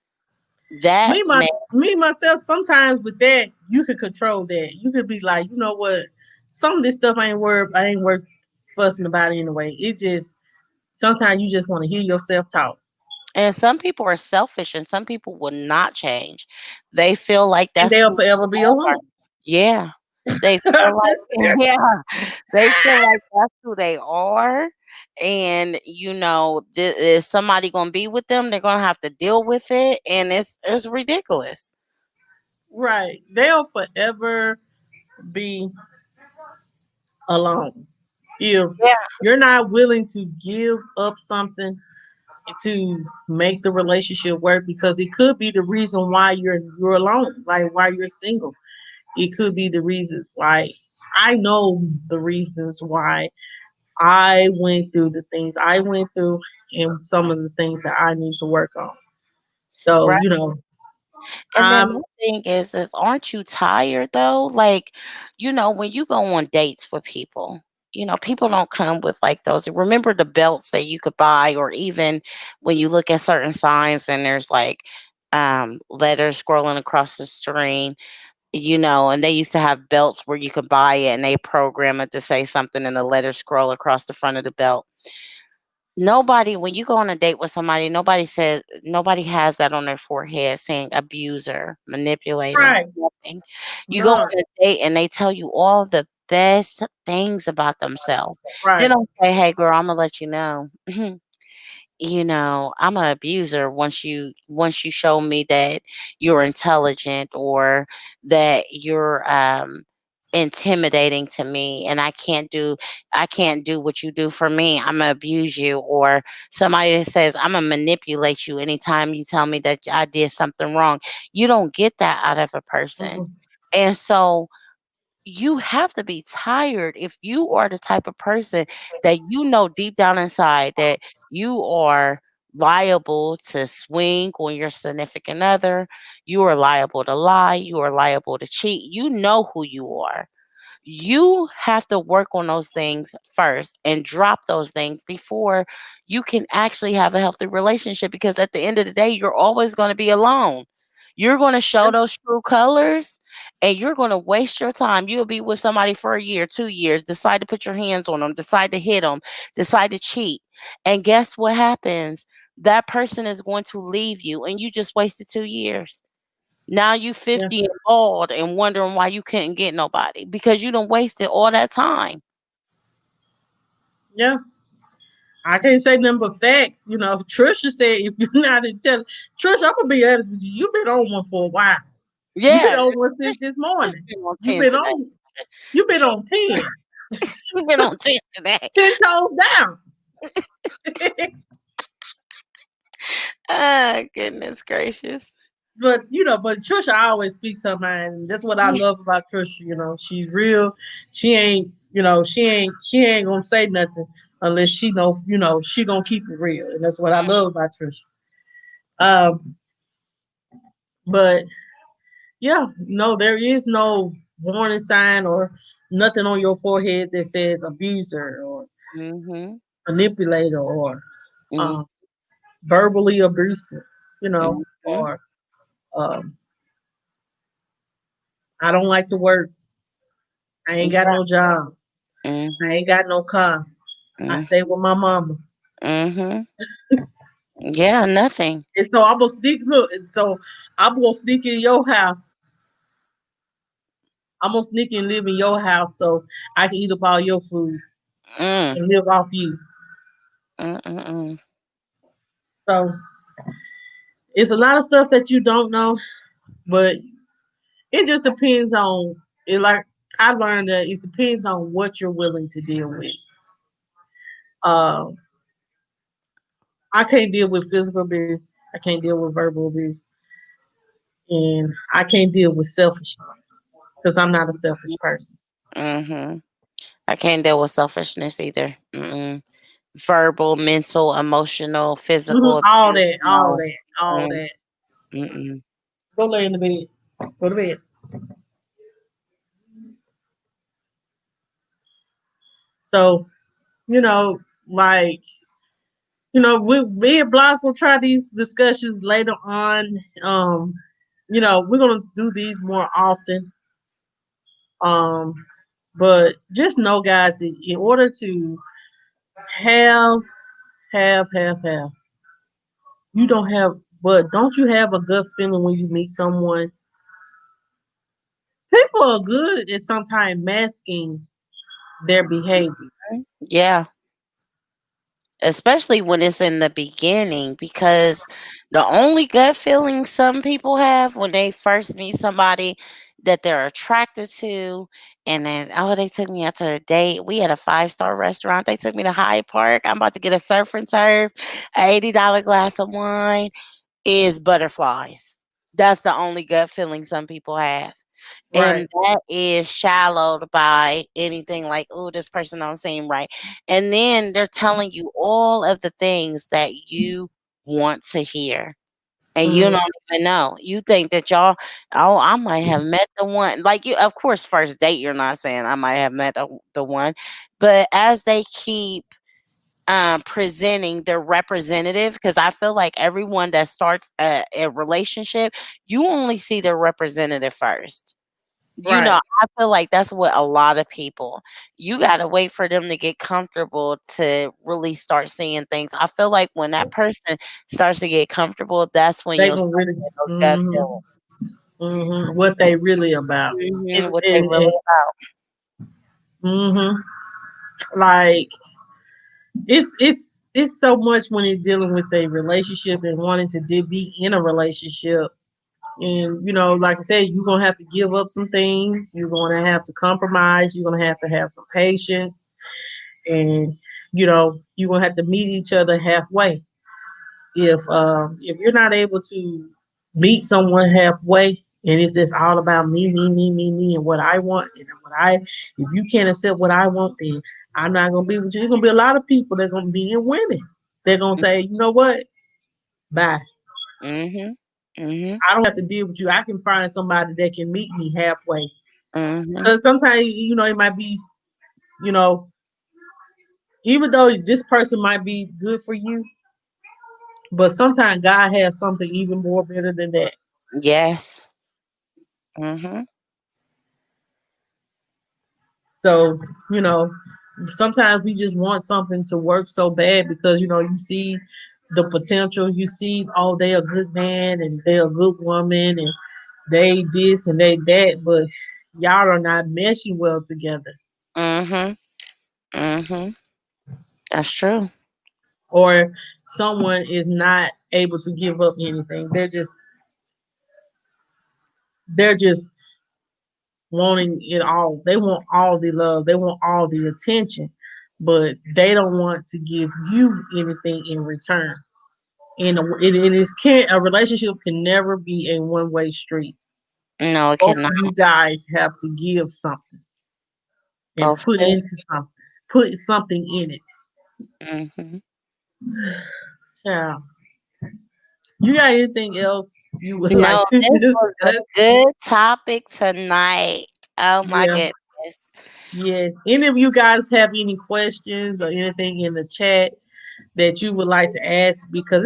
That me my man. me myself. Sometimes with that, you could control that. You could be like, you know what? Some of this stuff I ain't worth fussing about anyway. It just sometimes you just want to hear yourself talk, And some people are selfish, and some people will not change. They feel like and that's they'll who forever be they are. alone. Yeah. They feel like yeah, they feel like that's who they are, and is somebody gonna be with them, they're gonna have to deal with it, and it's ridiculous. Right, they'll forever be alone if Yeah. you're not willing to give up something to make the relationship work, because it could be the reason why you're alone, like why you're single. It could be the reason. Like I know the reasons why I went through the things I went through, and some of the things that I need to work on. So, Right. And then my I'm thing is aren't you tired though? Like, when you go on dates with people, people don't come with like those. Remember the belts that you could buy, or even when you look at certain signs and there's like letters scrolling across the screen, and they used to have belts where you could buy it and they program it to say something and the letters scroll across the front of the belt. Nobody, when you go on a date with somebody, nobody has that on their forehead saying abuser, manipulator, right. nothing. You go No, on a date and they tell you all the best things about themselves. They right. don't say, "Hey girl, I'm gonna let you know." I'm an abuser once you show me that you're intelligent, or that you're intimidating to me, and I can't do what you do for me. I'm gonna abuse you. Or somebody that says I'm gonna manipulate you anytime you tell me that I did something wrong. You don't get that out of a person. Mm-mm. And so you have to be tired if you are the type of person that deep down inside that you are liable to swing on your significant other. You are liable to lie. You are liable to cheat. You know who you are. You have to work on those things first and drop those things before you can actually have a healthy relationship, because at the end of the day, you're always going to be alone. You're going to show Yeah, those true colors and you're going to waste your time. You'll be with somebody for a year, 2 years, decide to put your hands on them, decide to hit them, decide to cheat. And guess what happens? That person is going to leave you and you just wasted 2 years. Now you yeah, 50 and bald and wondering why you couldn't get nobody, because you done wasted all that time. yeah. I can't say nothing but facts. If Trisha said if you're not intelligent, Trisha, I'm gonna be honest with you. You've been on one for a while. You've been Yeah, on one Trish since this Trish morning. been on You've 10 been today. on. You've been She on 10, she been on 10 today. 10 toes down. Ah, goodness gracious. But Trisha always speaks her mind. And that's what I love about Trisha. She's real. She ain't. She ain't gonna say nothing unless she know. She gonna keep it real, and that's what I love about Trisha. Um, but yeah, no, there is no warning sign or nothing on your forehead that says abuser or Mhm. manipulator or Mhm. um, verbally abusive, Mhm. or um, I don't like to work. I ain't got Yeah. no job. I Mhm. ain't got no car. I Mhm. stay with my mama. Mhm. Yeah, nothing. And so I'm gonna sneak. Look, and so I'm gonna sneak in your house. I'm gonna sneak and live in your house so I can eat up all your food Mm. and live off you. Mm-mm-mm. So it's a lot of stuff that you don't know, but it just depends on it. Like I learned that it depends on what you're willing to deal with. Uh, I can't deal with physical abuse. I can't deal with verbal abuse, and I can't deal with selfishness because I'm not a selfish person. Mhm. I can't deal with selfishness either. Mm-mm. Verbal, mental, emotional, physical All abuse. that, all No. that, all Mm. that. Mm-mm. Go lay in the bed. Go to bed. So you know, like me and Bloss will try these discussions later on. We're gonna do these more often. Um, but just know, guys, that in order to have, have, you don't have, but don't you have a gut feeling when you meet someone? People are good at sometimes masking their behavior. Yeah. Especially when it's in the beginning, because the only gut feeling some people have when they first meet somebody that they're attracted to, and then, oh, they took me out to a date. We had a 5-star restaurant. They took me to Hyde Park. I'm about to get a surf and turf, $80 glass of wine, is butterflies. That's the only gut feeling some people have. Right. And that is shallowed by anything like, oh, this person don't seem right. And then they're telling you all of the things that you want to hear. and you Mm, don't even know. You think that y'all, oh, I might have met the one. Like you, of course, first date, you're not saying I might have met the one, but as they keep presenting their representative, because I feel like everyone that starts a relationship, you only see their representative first. right. I feel like that's what a lot of people, you got to wait for them to get comfortable to really start seeing things. I feel like when that person starts to get comfortable, that's when They you'll gonna start really to get those gut hmm feelings. what they really about. What they really about. Hmm like it's so much when you're dealing with a relationship and wanting to be in a relationship. And like I said, you're gonna have to give up some things. You're gonna have to compromise. You're gonna have some patience, and you're gonna have to meet each other halfway. If you're not able to meet someone halfway, and it's just all about me, me, me, me, me, and what I want, and if you can't accept what I want, then I'm not gonna be with you. There's gonna be a lot of people that are gonna be in women. They're gonna say, you know what, bye. Mhm. Mhm. I don't have to deal with you. I can find somebody that can meet me halfway. Mhm. Because sometimes, it might be, you know, even though this person might be good for you, but sometimes God has something even more better than that. Yes. Mhm. So, you know, sometimes we just want something to work so bad because, you see the potential. You see, oh, they're a good man and they're a good woman and they this and they that, but y'all are not meshing well together. Mhm. Mhm. That's true. Or someone is not able to give up anything. They're just wanting it all. They want all the love. They want all the attention, but they don't want to give you anything in return. And a relationship can never be a one way street. No, it Both cannot. of you guys have to give something and Both do. put something in it. Mhm. So, you got anything else you would like No, to this was a discuss? good topic tonight. Oh my Yeah. goodness. Yes. Any of you guys have any questions or anything in the chat that you would like to ask? Because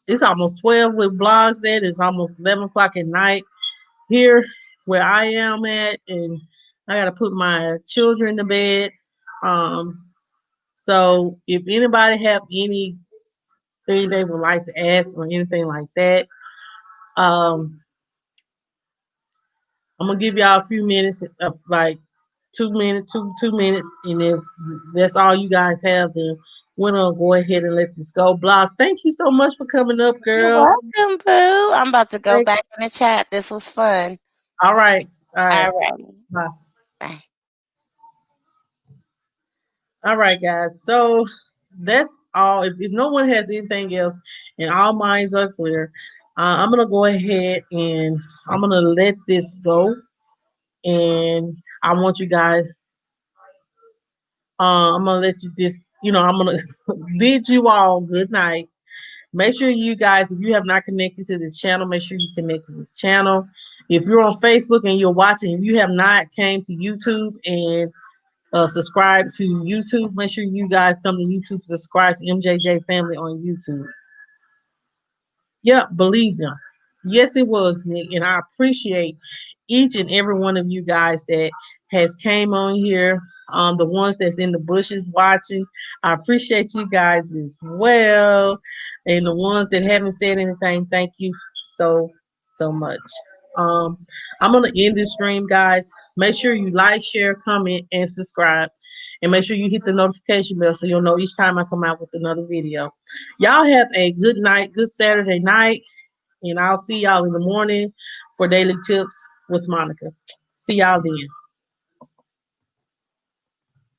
it's almost 12 with blogs said it's almost 11 o'clock at night here where I am at, and I gotta put my children to bed. Um, so if anybody have anything they would like to ask or anything like that, um, I'm gonna give y'all a few minutes of like 2 minutes, 2 minutes, and if that's all you guys have, then we're gonna go ahead and let this go. Bloss, thank you so much for coming up, You're girl. welcome, Boo. I'm about to go Thank- back in the chat. This was fun. All right, all right, All right. bye. Bye. All right, guys. So that's all. If no one has anything else and all minds are clear, I'm gonna go ahead and I'm gonna let this go. And I want you guys. I'm gonna let you this. I'm gonna bid you all good night. Make sure you guys, if you have not connected to this channel, make sure you connect to this channel. If you're on Facebook and you're watching, if you have not came to YouTube and subscribe to YouTube, make sure you guys come to YouTube, subscribe to MJ&J Family on YouTube. Yep, believe them. Yes, it was, Nick, and I appreciate each and every one of you guys that has came on here. The ones that's in the bushes watching, I appreciate you guys as well. And the ones that haven't said anything, thank you so so much. Um, I'm gonna end this stream, guys. Make sure you like, share, comment, and subscribe. And make sure you hit the notification bell so you'll know each time I come out with another video. Y'all have a good night, good Saturday night, and I'll see y'all in the morning for daily tips with Monica. See y'all then.